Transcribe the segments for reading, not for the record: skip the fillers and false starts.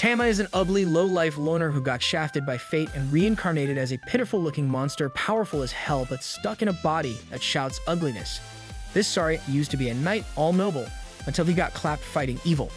Tama is an ugly, low-life loner who got shafted by fate and reincarnated as a pitiful-looking monster, powerful as hell but stuck in a body that shouts ugliness. This Sari used to be a knight, all noble, until he got clapped fighting evil.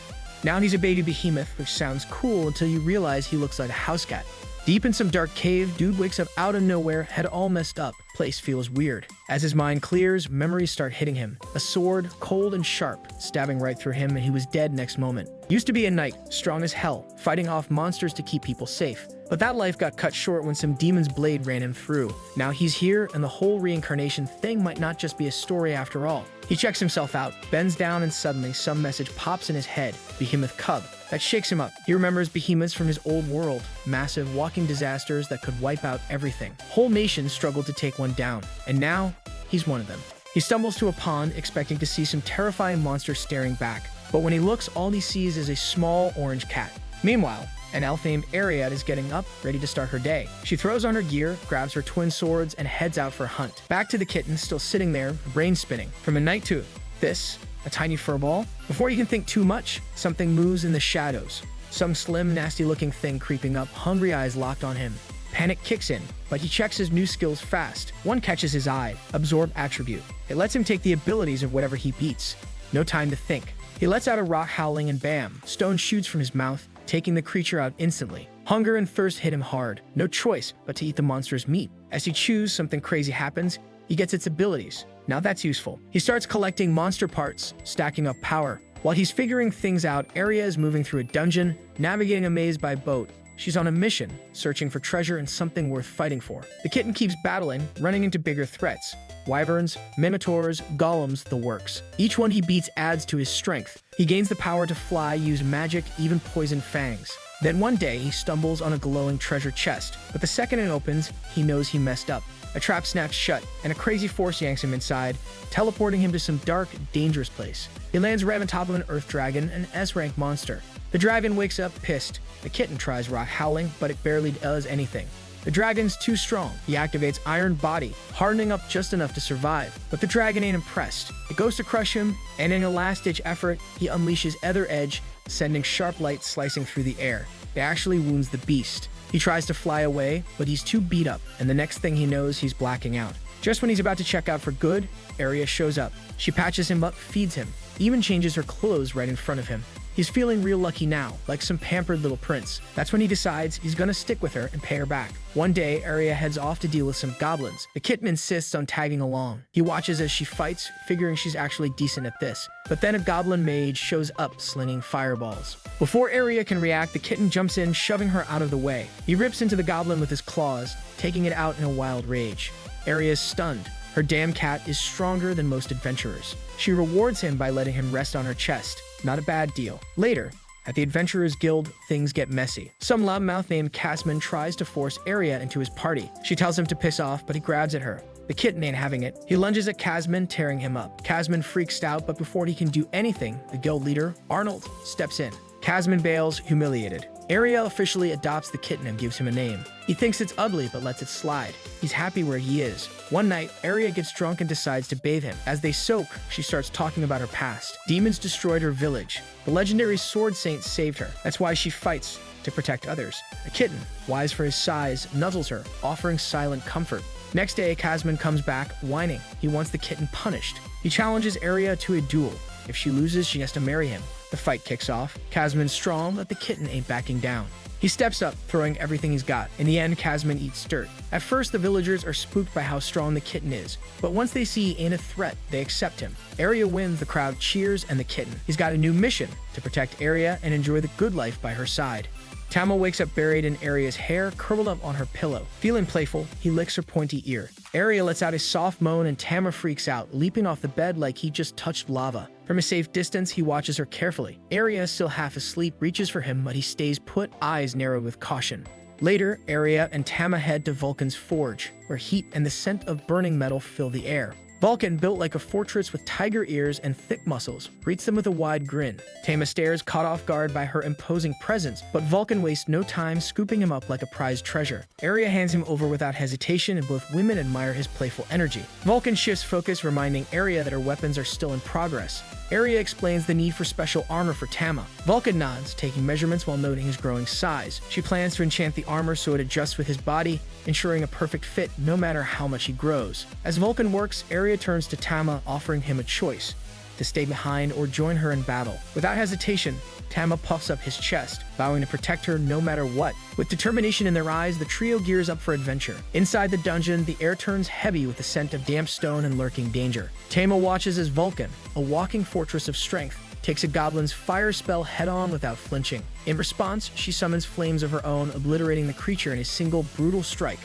Now he's a baby behemoth, which sounds cool until you realize he looks like a house cat. Deep in some dark cave, dude wakes up out of nowhere, head all messed up. Place feels weird. As his mind clears, memories start hitting him. A sword, cold and sharp, stabbing right through him, and he was dead next moment. Used to be a knight, strong as hell, fighting off monsters to keep people safe. But that life got cut short when some demon's blade ran him through. Now he's here, and the whole reincarnation thing might not just be a story after all. He checks himself out, bends down, and suddenly some message pops in his head. Behemoth Cub. That shakes him up. He remembers behemoths from his old world, massive walking disasters that could wipe out everything. Whole nations struggled to take one down, and now he's one of them. He stumbles to a pond, expecting to see some terrifying monster staring back, but when he looks, all he sees is a small orange cat. Meanwhile, an elf named Ariad is getting up, ready to start her day. She throws on her gear, grabs her twin swords, and heads out for a hunt. Back to the kitten, still sitting there, brain spinning. From a night to this, a tiny furball. Before you can think too much, something moves in the shadows. Some slim, nasty-looking thing creeping up, hungry eyes locked on him. Panic kicks in, but he checks his new skills fast. One catches his eye, Absorb Attribute. It lets him take the abilities of whatever he beats. No time to think. He lets out a rock howling and bam, stone shoots from his mouth, taking the creature out instantly. Hunger and thirst hit him hard. No choice but to eat the monster's meat. As he chews, something crazy happens. He gets its abilities. Now that's useful. He starts collecting monster parts, stacking up power. While he's figuring things out, Aria is moving through a dungeon, navigating a maze by boat. She's on a mission, searching for treasure and something worth fighting for. The kitten keeps battling, running into bigger threats. Wyverns, minotaurs, golems, the works. Each one he beats adds to his strength. He gains the power to fly, use magic, even poison fangs. Then one day, he stumbles on a glowing treasure chest, but the second it opens, he knows he messed up. A trap snaps shut, and a crazy force yanks him inside, teleporting him to some dark, dangerous place. He lands right on top of an earth dragon, an S-rank monster. The dragon wakes up pissed. The kitten tries rock howling, but it barely does anything. The dragon's too strong. He activates Iron Body, hardening up just enough to survive. But the dragon ain't impressed. It goes to crush him, and in a last-ditch effort, he unleashes Ether Edge, sending sharp light slicing through the air. It actually wounds the beast. He tries to fly away, but he's too beat up, and the next thing he knows, he's blacking out. Just when he's about to check out for good, Aria shows up. She patches him up, feeds him, even changes her clothes right in front of him. He's feeling real lucky now, like some pampered little prince. That's when he decides he's gonna stick with her and pay her back. One day, Aria heads off to deal with some goblins. The kitten insists on tagging along. He watches as she fights, figuring she's actually decent at this. But then a goblin mage shows up, slinging fireballs. Before Aria can react, the kitten jumps in, shoving her out of the way. He rips into the goblin with his claws, taking it out in a wild rage. Aria is stunned. Her damn cat is stronger than most adventurers. She rewards him by letting him rest on her chest. Not a bad deal. Later, at the Adventurers Guild, things get messy. Some loudmouth named Casman tries to force Aria into his party. She tells him to piss off, but he grabs at her. The kitten ain't having it. He lunges at Casman, tearing him up. Casman freaks out, but before he can do anything, the guild leader, Arnold, steps in. Casman bails, humiliated. Aria officially adopts the kitten and gives him a name. He thinks it's ugly, but lets it slide. He's happy where he is. One night, Aria gets drunk and decides to bathe him. As they soak, she starts talking about her past. Demons destroyed her village. The legendary sword saint saved her. That's why she fights, to protect others. A kitten, wise for his size, nuzzles her, offering silent comfort. Next day, Casman comes back, whining. He wants the kitten punished. He challenges Aria to a duel. If she loses, she has to marry him. The fight kicks off. Casman's strong, but the kitten ain't backing down. He steps up, throwing everything he's got. In the end, Casman eats dirt. At first, the villagers are spooked by how strong the kitten is, but once they see he ain't a threat, they accept him. Aria wins, the crowd cheers, and the kitten. He's got a new mission, to protect Aria and enjoy the good life by her side. Tama wakes up buried in Aria's hair, curled up on her pillow. Feeling playful, he licks her pointy ear. Aria lets out a soft moan and Tama freaks out, leaping off the bed like he just touched lava. From a safe distance, he watches her carefully. Aria, still half asleep, reaches for him, but he stays put, eyes narrowed with caution. Later, Aria and Tama head to Vulcan's forge, where heat and the scent of burning metal fill the air. Vulcan, built like a fortress with tiger ears and thick muscles, greets them with a wide grin. Tama stares, caught off guard by her imposing presence, but Vulcan wastes no time, scooping him up like a prized treasure. Aria hands him over without hesitation, and both women admire his playful energy. Vulcan shifts focus, reminding Aria that her weapons are still in progress. Area explains the need for special armor for Tama. Vulcan nods, taking measurements while noting his growing size. She plans to enchant the armor so it adjusts with his body, ensuring a perfect fit no matter how much he grows. As Vulcan works, Area turns to Tama, offering him a choice: to stay behind or join her in battle. Without hesitation, Tama puffs up his chest, vowing to protect her no matter what. With determination in their eyes, the trio gears up for adventure. Inside the dungeon, the air turns heavy with the scent of damp stone and lurking danger. Tama watches as Vulcan, a walking fortress of strength, takes a goblin's fire spell head-on without flinching. In response, she summons flames of her own, obliterating the creature in a single brutal strike.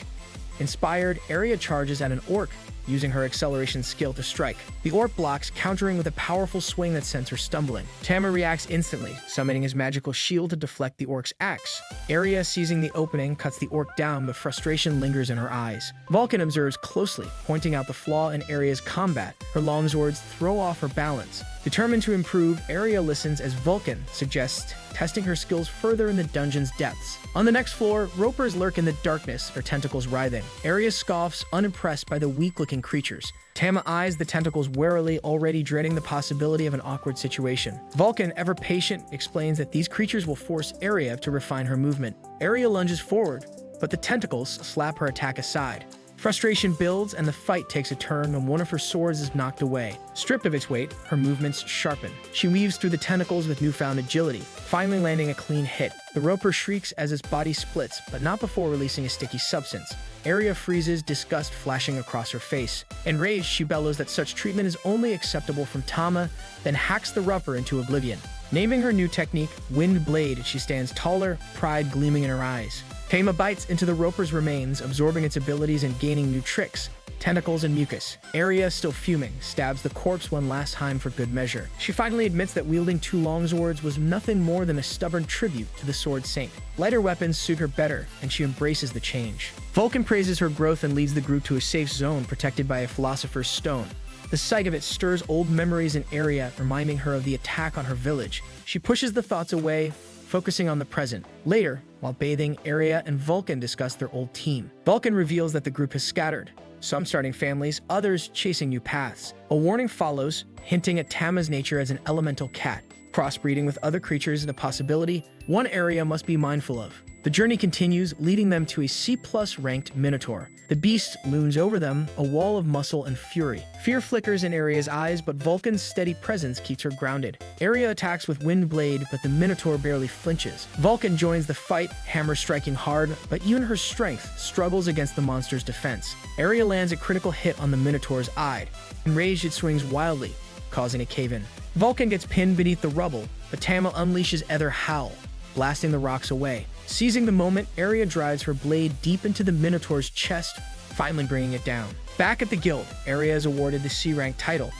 Inspired, Area charges at an orc, using her acceleration skill to strike. The orc blocks, countering with a powerful swing that sends her stumbling. Tama reacts instantly, summoning his magical shield to deflect the orc's axe. Area, seizing the opening, cuts the orc down, but frustration lingers in her eyes. Vulcan observes closely, pointing out the flaw in Area's combat. Her longswords throw off her balance. Determined to improve, Area listens as Vulcan suggests testing her skills further in the dungeon's depths. On the next floor, ropers lurk in the darkness, their tentacles writhing. Area scoffs, unimpressed by the weak-looking creatures. Tama eyes the tentacles warily, already dreading the possibility of an awkward situation. Vulcan, ever patient, explains that these creatures will force Area to refine her movement. Area lunges forward, but the tentacles slap her attack aside. Frustration builds, and the fight takes a turn when one of her swords is knocked away. Stripped of its weight, her movements sharpen. She weaves through the tentacles with newfound agility, finally landing a clean hit. The roper shrieks as its body splits, but not before releasing a sticky substance. Area freezes, disgust flashing across her face. Enraged, she bellows that such treatment is only acceptable from Tama, then hacks the roper into oblivion. Naming her new technique, Wind Blade, she stands taller, pride gleaming in her eyes. Tama bites into the roper's remains, absorbing its abilities and gaining new tricks, tentacles and mucus. Area, still fuming, stabs the corpse one last time for good measure. She finally admits that wielding two longswords was nothing more than a stubborn tribute to the sword saint. Lighter weapons suit her better, and she embraces the change. Vulcan praises her growth and leads the group to a safe zone protected by a philosopher's stone. The sight of it stirs old memories in Area, reminding her of the attack on her village. She pushes the thoughts away, focusing on the present. Later, while bathing, Area and Vulcan discuss their old team. Vulcan reveals that the group has scattered, some starting families, others chasing new paths. A warning follows, hinting at Tama's nature as an elemental cat. Crossbreeding with other creatures is a possibility one Area must be mindful of. The journey continues, leading them to a C+ ranked Minotaur. The beast looms over them, a wall of muscle and fury. Fear flickers in Area's eyes, but Vulcan's steady presence keeps her grounded. Area attacks with Wind Blade, but the Minotaur barely flinches. Vulcan joins the fight, hammer striking hard, but even her strength struggles against the monster's defense. Area lands a critical hit on the Minotaur's eye. Enraged, it swings wildly, causing a cave-in. Vulcan gets pinned beneath the rubble, but Tama unleashes Ether Howl, blasting the rocks away. Seizing the moment, Area drives her blade deep into the Minotaur's chest, finally bringing it down. Back at the guild, Area is awarded the C-rank title.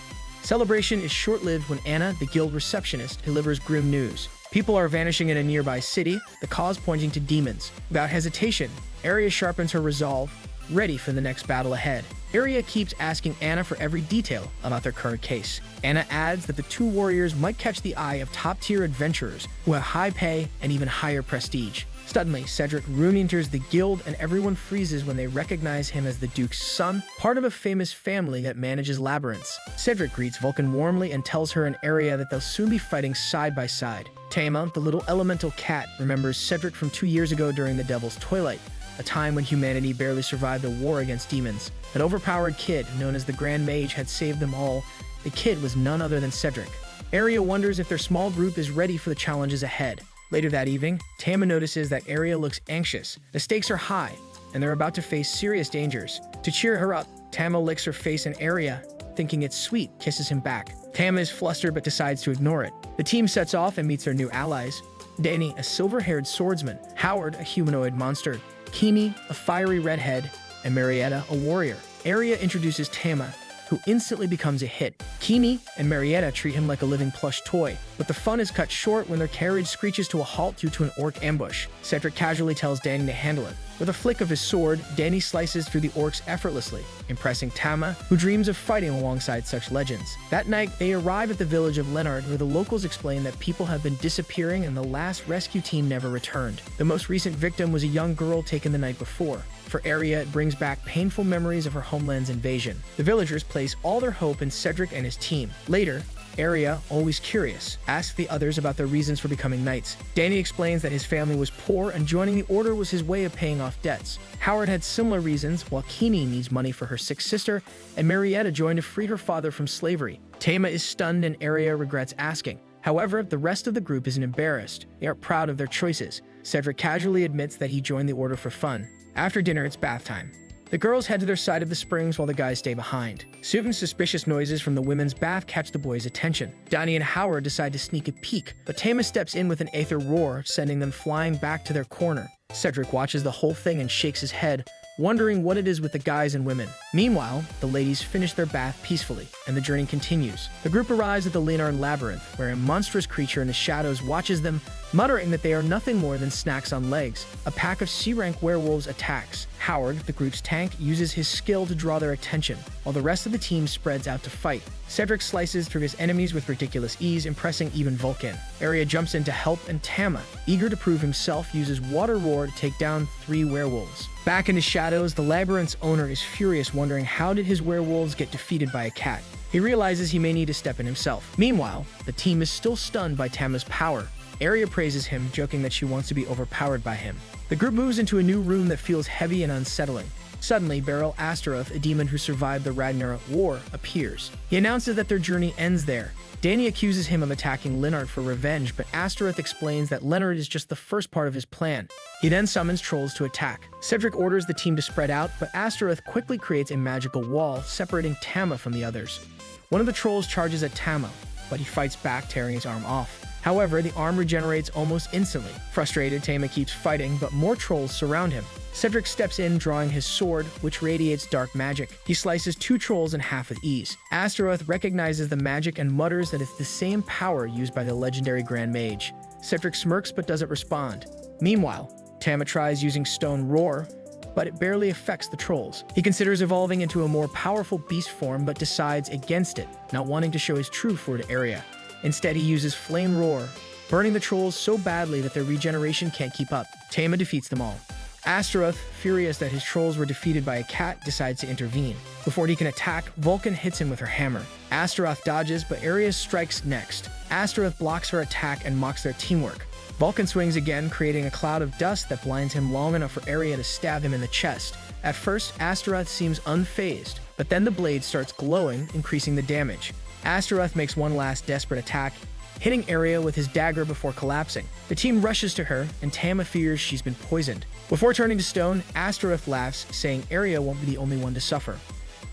Celebration is short-lived when Anna, the guild receptionist, delivers grim news. People are vanishing in a nearby city, the cause pointing to demons. Without hesitation, Area sharpens her resolve, ready for the next battle ahead. Area keeps asking Anna for every detail about their current case. Anna adds that the two warriors might catch the eye of top-tier adventurers who have high pay and even higher prestige. Suddenly, Cedric re-enters the guild and everyone freezes when they recognize him as the Duke's son, part of a famous family that manages labyrinths. Cedric greets Vulcan warmly and tells her in Area that they'll soon be fighting side by side. Tama, the little elemental cat, remembers Cedric from 2 years ago during the Devil's Twilight, a time when humanity barely survived a war against demons. An overpowered kid, known as the Grand Mage, had saved them all. The kid was none other than Cedric. Area wonders if their small group is ready for the challenges ahead. Later that evening, Tama notices that Area looks anxious. The stakes are high, and they're about to face serious dangers. To cheer her up, Tama licks her face, and Area, thinking it's sweet, kisses him back. Tama is flustered but decides to ignore it. The team sets off and meets their new allies. Danny, a silver-haired swordsman, Howard, a humanoid monster, Kimi, a fiery redhead, and Marietta, a warrior. Area introduces Tama, who instantly becomes a hit. Kimi and Marietta treat him like a living plush toy, but the fun is cut short when their carriage screeches to a halt due to an orc ambush. Cedric casually tells Danny to handle it. With a flick of his sword, Danny slices through the orcs effortlessly, impressing Tama, who dreams of fighting alongside such legends. That night, they arrive at the village of Leonard, where the locals explain that people have been disappearing and the last rescue team never returned. The most recent victim was a young girl taken the night before. For Area, it brings back painful memories of her homeland's invasion. The villagers place all their hope in Cedric and his team. Later, Area, always curious, asks the others about their reasons for becoming knights. Danny explains that his family was poor and joining the order was his way of paying off debts. Howard had similar reasons, while Keeney needs money for her sick sister, and Marietta joined to free her father from slavery. Tama is stunned and Area regrets asking. However, the rest of the group isn't embarrassed. They are proud of their choices. Cedric casually admits that he joined the order for fun. After dinner, it's bath time. The girls head to their side of the springs while the guys stay behind. Soon, suspicious noises from the women's bath catch the boys' attention. Donnie and Howard decide to sneak a peek, but Tama steps in with an aether roar, sending them flying back to their corner. Cedric watches the whole thing and shakes his head, wondering what it is with the guys and women. Meanwhile, the ladies finish their bath peacefully, and the journey continues. The group arrives at the Leonard Labyrinth, where a monstrous creature in the shadows watches them, muttering that they are nothing more than snacks on legs. A pack of C-rank werewolves attacks. Howard, the group's tank, uses his skill to draw their attention, while the rest of the team spreads out to fight. Cedric slices through his enemies with ridiculous ease, impressing even Vulcan. Area jumps in to help, and Tama, eager to prove himself, uses Water Roar to take down 3 werewolves. Back in the shadows, the labyrinth's owner is furious, wondering how did his werewolves get defeated by a cat. He realizes he may need to step in himself. Meanwhile, the team is still stunned by Tama's power. Area praises him, joking that she wants to be overpowered by him. The group moves into a new room that feels heavy and unsettling. Suddenly, Beryl Astaroth, a demon who survived the Ragnarok War, appears. He announces that their journey ends there. Danny accuses him of attacking Leonard for revenge, but Astaroth explains that Leonard is just the first part of his plan. He then summons trolls to attack. Cedric orders the team to spread out, but Astaroth quickly creates a magical wall, separating Tama from the others. One of the trolls charges at Tama, but he fights back, tearing his arm off. However, the arm regenerates almost instantly. Frustrated, Tama keeps fighting, but more trolls surround him. Cedric steps in, drawing his sword, which radiates dark magic. He slices 2 trolls in half with ease. Astaroth recognizes the magic and mutters that it's the same power used by the legendary Grand Mage. Cedric smirks but doesn't respond. Meanwhile, Tama tries using Stone Roar, but it barely affects the trolls. He considers evolving into a more powerful beast form but decides against it, not wanting to show his true form to Area. Instead, he uses Flame Roar, burning the trolls so badly that their regeneration can't keep up. Tama defeats them all. Astaroth, furious that his trolls were defeated by a cat, decides to intervene. Before he can attack, Vulcan hits him with her hammer. Astaroth dodges, but Area strikes next. Astaroth blocks her attack and mocks their teamwork. Vulcan swings again, creating a cloud of dust that blinds him long enough for Area to stab him in the chest. At first, Astaroth seems unfazed, but then the blade starts glowing, increasing the damage. Astaroth makes one last desperate attack, hitting Area with his dagger before collapsing. The team rushes to her, and Tama fears she's been poisoned. Before turning to stone, Astaroth laughs, saying Area won't be the only one to suffer.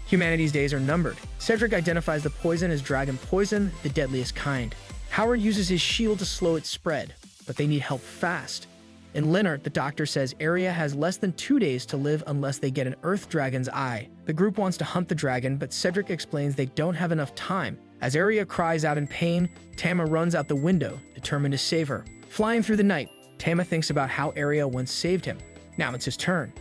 Humanity's days are numbered. Cedric identifies the poison as dragon poison, the deadliest kind. Howard uses his shield to slow its spread, but they need help fast. In Leonard, the doctor says Area has less than 2 days to live unless they get an earth dragon's eye. The group wants to hunt the dragon, but Cedric explains they don't have enough time. As Area cries out in pain, Tama runs out the window, determined to save her. Flying through the night, Tama thinks about how Area once saved him. Now it's his turn.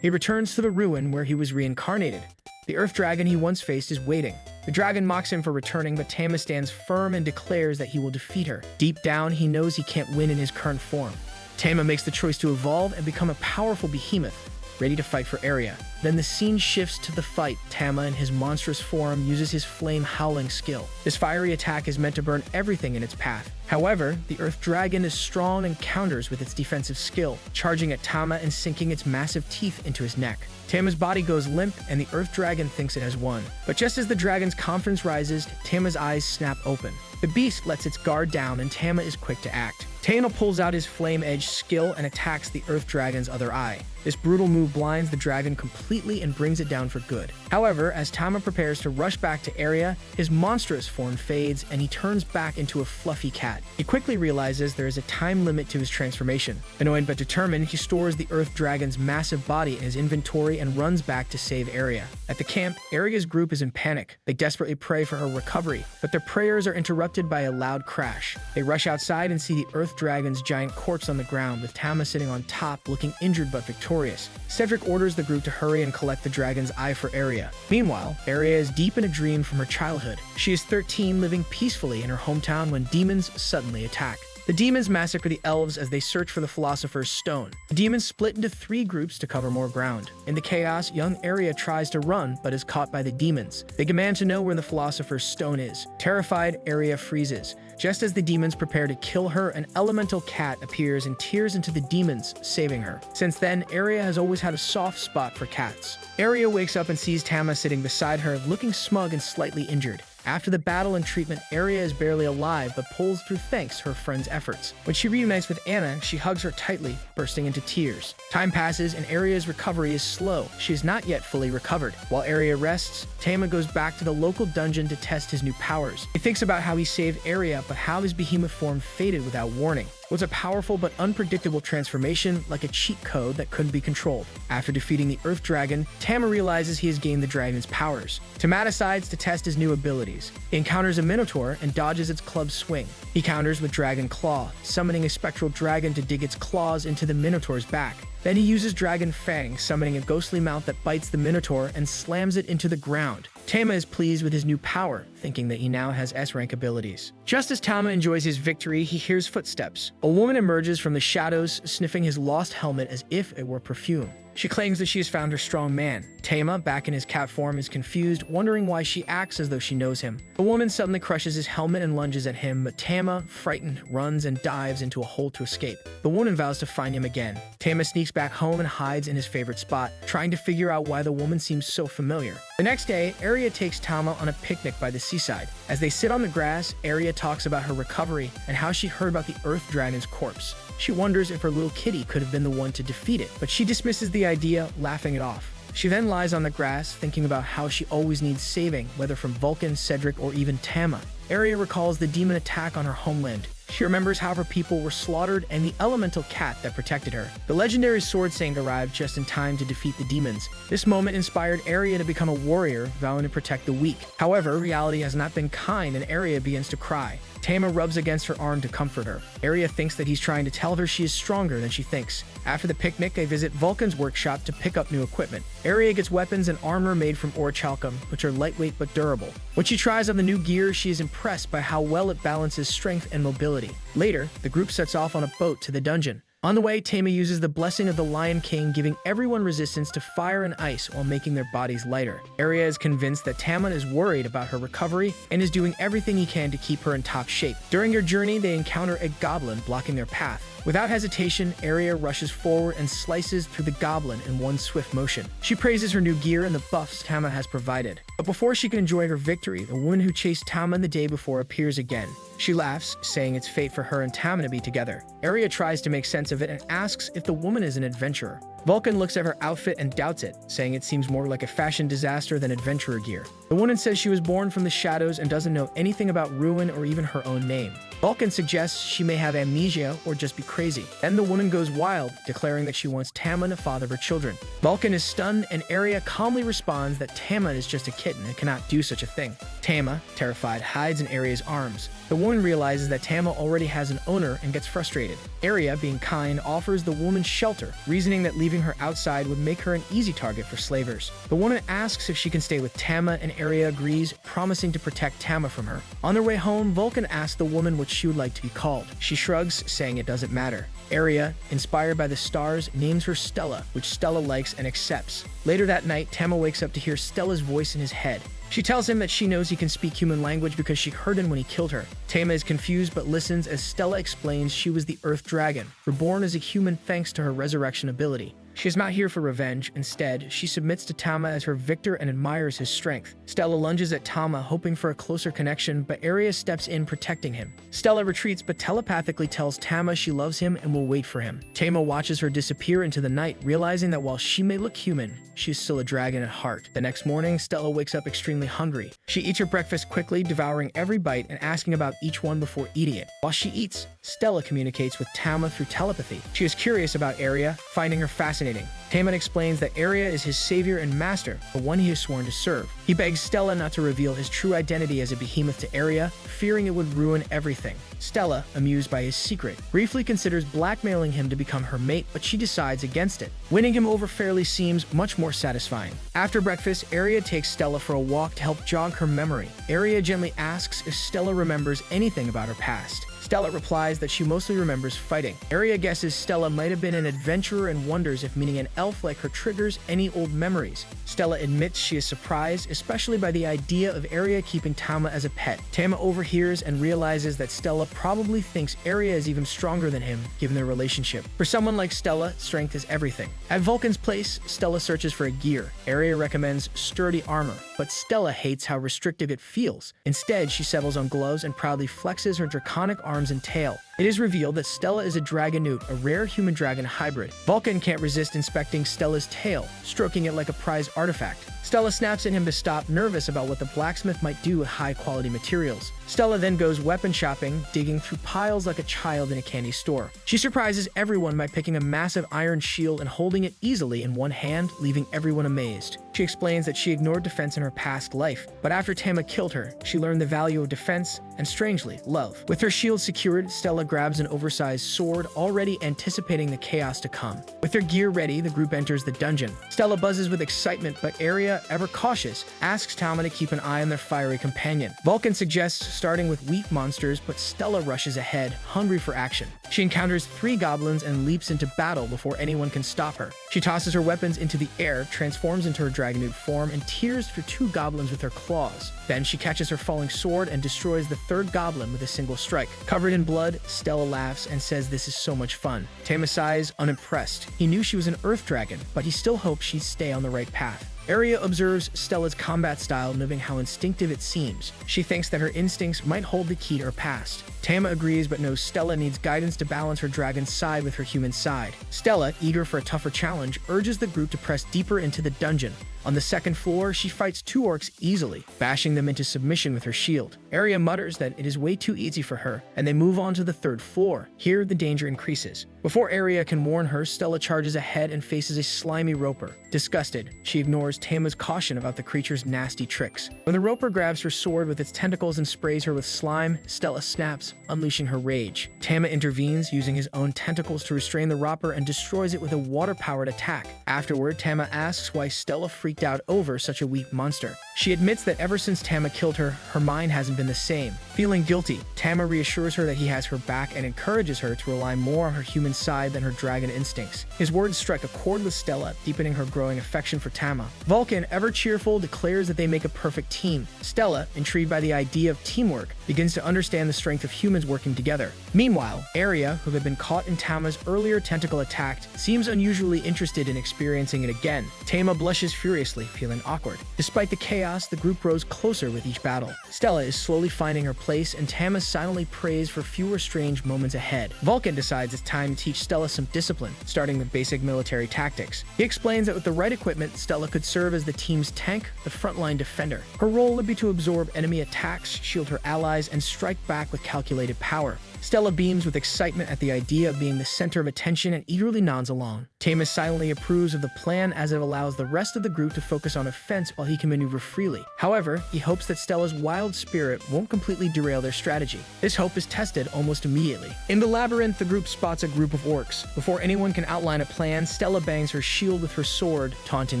He returns to the ruin where he was reincarnated. The earth dragon he once faced is waiting. The dragon mocks him for returning, but Tama stands firm and declares that he will defeat her. Deep down, he knows he can't win in his current form. Tama makes the choice to evolve and become a powerful behemoth, ready to fight for Area. Then the scene shifts to the fight. Tama, in his monstrous form, uses his flame howling skill. This fiery attack is meant to burn everything in its path. However, the earth dragon is strong and counters with its defensive skill, charging at Tama and sinking its massive teeth into his neck. Tama's body goes limp, and the earth dragon thinks it has won. But just as the dragon's confidence rises, Tama's eyes snap open. The beast lets its guard down, and Tama is quick to act. Tama pulls out his Flame Edge skill and attacks the Earth Dragon's other eye. This brutal move blinds the dragon completely and brings it down for good. However, as Tama prepares to rush back to Area, his monstrous form fades and he turns back into a fluffy cat. He quickly realizes there is a time limit to his transformation. Annoyed but determined, he stores the Earth Dragon's massive body in his inventory and runs back to save Area. At the camp, Area's group is in panic. They desperately pray for her recovery, but their prayers are interrupted by a loud crash. They rush outside and see the Earth Dragon's giant corpse on the ground, with Tama sitting on top, looking injured but victorious. Cedric orders the group to hurry and collect the dragon's eye for Area. Meanwhile, Area is deep in a dream from her childhood. She is 13, living peacefully in her hometown when demons suddenly attack. The demons massacre the elves as they search for the Philosopher's Stone. The demons split into 3 groups to cover more ground. In the chaos, young Aria tries to run but is caught by the demons. They demand to know where the Philosopher's Stone is. Terrified, Aria freezes. Just as the demons prepare to kill her, an elemental cat appears and tears into the demons, saving her. Since then, Aria has always had a soft spot for cats. Aria wakes up and sees Tama sitting beside her, looking smug and slightly injured. After the battle and treatment, Aria is barely alive but pulls through thanks to her friend's efforts. When she reunites with Anna, she hugs her tightly, bursting into tears. Time passes and Aria's recovery is slow. She is not yet fully recovered. While Aria rests, Tama goes back to the local dungeon to test his new powers. He thinks about how he saved Aria, but how his behemoth form faded without warning. It was a powerful but unpredictable transformation, like a cheat code that couldn't be controlled. After defeating the Earth Dragon, Tama realizes he has gained the dragon's powers. Tama decides to test his new abilities. He encounters a Minotaur and dodges its club swing. He counters with Dragon Claw, summoning a spectral dragon to dig its claws into the Minotaur's back. Then he uses Dragon Fang, summoning a ghostly mouth that bites the Minotaur and slams it into the ground. Tama is pleased with his new power, thinking that he now has S-rank abilities. Just as Tama enjoys his victory, he hears footsteps. A woman emerges from the shadows, sniffing his lost helmet as if it were perfume. She claims that she has found her strong man. Tama, back in his cat form, is confused, wondering why she acts as though she knows him. The woman suddenly crushes his helmet and lunges at him, but Tama, frightened, runs and dives into a hole to escape. The woman vows to find him again. Tama sneaks back home and hides in his favorite spot, trying to figure out why the woman seems so familiar. The next day, Aria takes Tama on a picnic by the seaside. As they sit on the grass, Aria talks about her recovery and how she heard about the Earth Dragon's corpse. She wonders if her little kitty could have been the one to defeat it, but she dismisses the idea, laughing it off. She then lies on the grass, thinking about how she always needs saving, whether from Vulcan, Cedric, or even Tama. Aria recalls the demon attack on her homeland. She remembers how her people were slaughtered and the elemental cat that protected her. The legendary sword saint arrived just in time to defeat the demons. This moment inspired Aria to become a warrior, vowing to protect the weak. However, reality has not been kind and Aria begins to cry. Tama rubs against her arm to comfort her. Aria thinks that he's trying to tell her she is stronger than she thinks. After the picnic, they visit Vulcan's workshop to pick up new equipment. Aria gets weapons and armor made from orichalcum, which are lightweight but durable. When she tries on the new gear, she is impressed by how well it balances strength and mobility. Later, the group sets off on a boat to the dungeon. On the way, Tama uses the blessing of the Lion King, giving everyone resistance to fire and ice while making their bodies lighter. Aria is convinced that Tama is worried about her recovery and is doing everything he can to keep her in top shape. During their journey, they encounter a goblin blocking their path. Without hesitation, Aria rushes forward and slices through the goblin in one swift motion. She praises her new gear and the buffs Tama has provided. But before she can enjoy her victory, the woman who chased Tama the day before appears again. She laughs, saying it's fate for her and Tama to be together. Aria tries to make sense of it and asks if the woman is an adventurer. Vulcan looks at her outfit and doubts it, saying it seems more like a fashion disaster than adventurer gear. The woman says she was born from the shadows and doesn't know anything about ruin or even her own name. Vulcan suggests she may have amnesia or just be crazy. Then the woman goes wild, declaring that she wants Tama to father her children. Vulcan is stunned and Aria calmly responds that Tama is just a kitten and cannot do such a thing. Tama, terrified, hides in Aria's arms. The woman realizes that Tama already has an owner and gets frustrated. Aria, being kind, offers the woman shelter, reasoning that leaving her outside would make her an easy target for slavers. The woman asks if she can stay with Tama and Aria agrees, promising to protect Tama from her. On their way home, Vulcan asks the woman what she would like to be called. She shrugs, saying it doesn't matter. Aria, inspired by the stars, names her Stella, which Stella likes and accepts. Later that night, Tama wakes up to hear Stella's voice in his head. She tells him that she knows he can speak human language because she heard him when he killed her. Tama is confused but listens as Stella explains she was the Earth Dragon, reborn as a human thanks to her resurrection ability. She is not here for revenge. Instead, she submits to Tama as her victor and admires his strength. Stella lunges at Tama, hoping for a closer connection, but Aria steps in, protecting him. Stella retreats but telepathically tells Tama she loves him and will wait for him. Tama watches her disappear into the night, realizing that while she may look human, she is still a dragon at heart. The next morning, Stella wakes up extremely hungry. She eats her breakfast quickly, devouring every bite and asking about each one before eating it. While she eats, Stella communicates with Tama through telepathy. She is curious about Aria, finding her fascinating. Tama explains that Aria is his savior and master, the one he has sworn to serve. He begs Stella not to reveal his true identity as a behemoth to Aria, fearing it would ruin everything. Stella, amused by his secret, briefly considers blackmailing him to become her mate, but she decides against it. Winning him over fairly seems much more satisfying. After breakfast, Aria takes Stella for a walk to help jog her memory. Aria gently asks if Stella remembers anything about her past. Stella replies that she mostly remembers fighting. Aria guesses Stella might have been an adventurer and wonders if meeting an elf like her triggers any old memories. Stella admits she is surprised, especially by the idea of Aria keeping Tama as a pet. Tama overhears and realizes that Stella probably thinks Aria is even stronger than him, given their relationship. For someone like Stella, strength is everything. At Vulcan's place, Stella searches for a gear. Aria recommends sturdy armor, but Stella hates how restrictive it feels. Instead, she settles on gloves and proudly flexes her draconic arms and tail. It is revealed that Stella is a dragonute, a rare human-dragon hybrid. Vulcan can't resist inspecting Stella's tail, stroking it like a prized artifact. Stella snaps at him to stop, nervous about what the blacksmith might do with high-quality materials. Stella then goes weapon shopping, digging through piles like a child in a candy store. She surprises everyone by picking a massive iron shield and holding it easily in one hand, leaving everyone amazed. She explains that she ignored defense in her past life, but after Tama killed her, she learned the value of defense and, strangely, love. With her shield secured, Stella grabs an oversized sword, already anticipating the chaos to come. With their gear ready, the group enters the dungeon. Stella buzzes with excitement, but Aria, ever cautious, asks Tama to keep an eye on their fiery companion. Vulcan suggests starting with weak monsters, but Stella rushes ahead, hungry for action. She encounters 3 goblins and leaps into battle before anyone can stop her. She tosses her weapons into the air, transforms into her dragonute form, and tears through 2 goblins with her claws. Then she catches her falling sword and destroys the 3rd goblin with a single strike. Covered in blood, Stella laughs and says this is so much fun. Tama sighs, unimpressed. He knew she was an earth dragon, but he still hoped she'd stay on the right path. Aria observes Stella's combat style, noting how instinctive it seems. She thinks that her instincts might hold the key to her past. Tama agrees but knows Stella needs guidance to balance her dragon side with her human side. Stella, eager for a tougher challenge, urges the group to press deeper into the dungeon. On the 2nd floor, she fights 2 orcs easily, bashing them into submission with her shield. Aria mutters that it is way too easy for her, and they move on to the 3rd floor. Here, the danger increases. Before Aria can warn her, Stella charges ahead and faces a slimy roper. Disgusted, she ignores Tama's caution about the creature's nasty tricks. When the roper grabs her sword with its tentacles and sprays her with slime, Stella snaps, unleashing her rage. Tama intervenes, using his own tentacles to restrain the roper and destroys it with a water-powered attack. Afterward, Tama asks why Stella freaked out over such a weak monster. She admits that ever since Tama killed her, her mind hasn't been the same. Feeling guilty, Tama reassures her that he has her back and encourages her to rely more on her human side than her dragon instincts. His words strike a chord with Stella, deepening her growing affection for Tama. Vulcan, ever cheerful, declares that they make a perfect team. Stella, intrigued by the idea of teamwork, begins to understand the strength of humans working together. Meanwhile, Aria, who had been caught in Tama's earlier tentacle attack, seems unusually interested in experiencing it again. Tama blushes furiously, feeling awkward. Despite the chaos, the group grows closer with each battle. Stella is slowly finding her place, and Tama silently prays for fewer strange moments ahead. Vulcan decides it's time to teach Stella some discipline, starting with basic military tactics. He explains that with the right equipment, Stella could serve as the team's tank, the frontline defender. Her role would be to absorb enemy attacks, shield her allies, and strike back with calculated power. Stella beams with excitement at the idea of being the center of attention and eagerly nods along. Tama silently approves of the plan as it allows the rest of the group to focus on offense while he can maneuver freely. However, he hopes that Stella's wild spirit won't completely derail their strategy. This hope is tested almost immediately. In the labyrinth, the group spots a group of orcs. Before anyone can outline a plan, Stella bangs her shield with her sword, taunting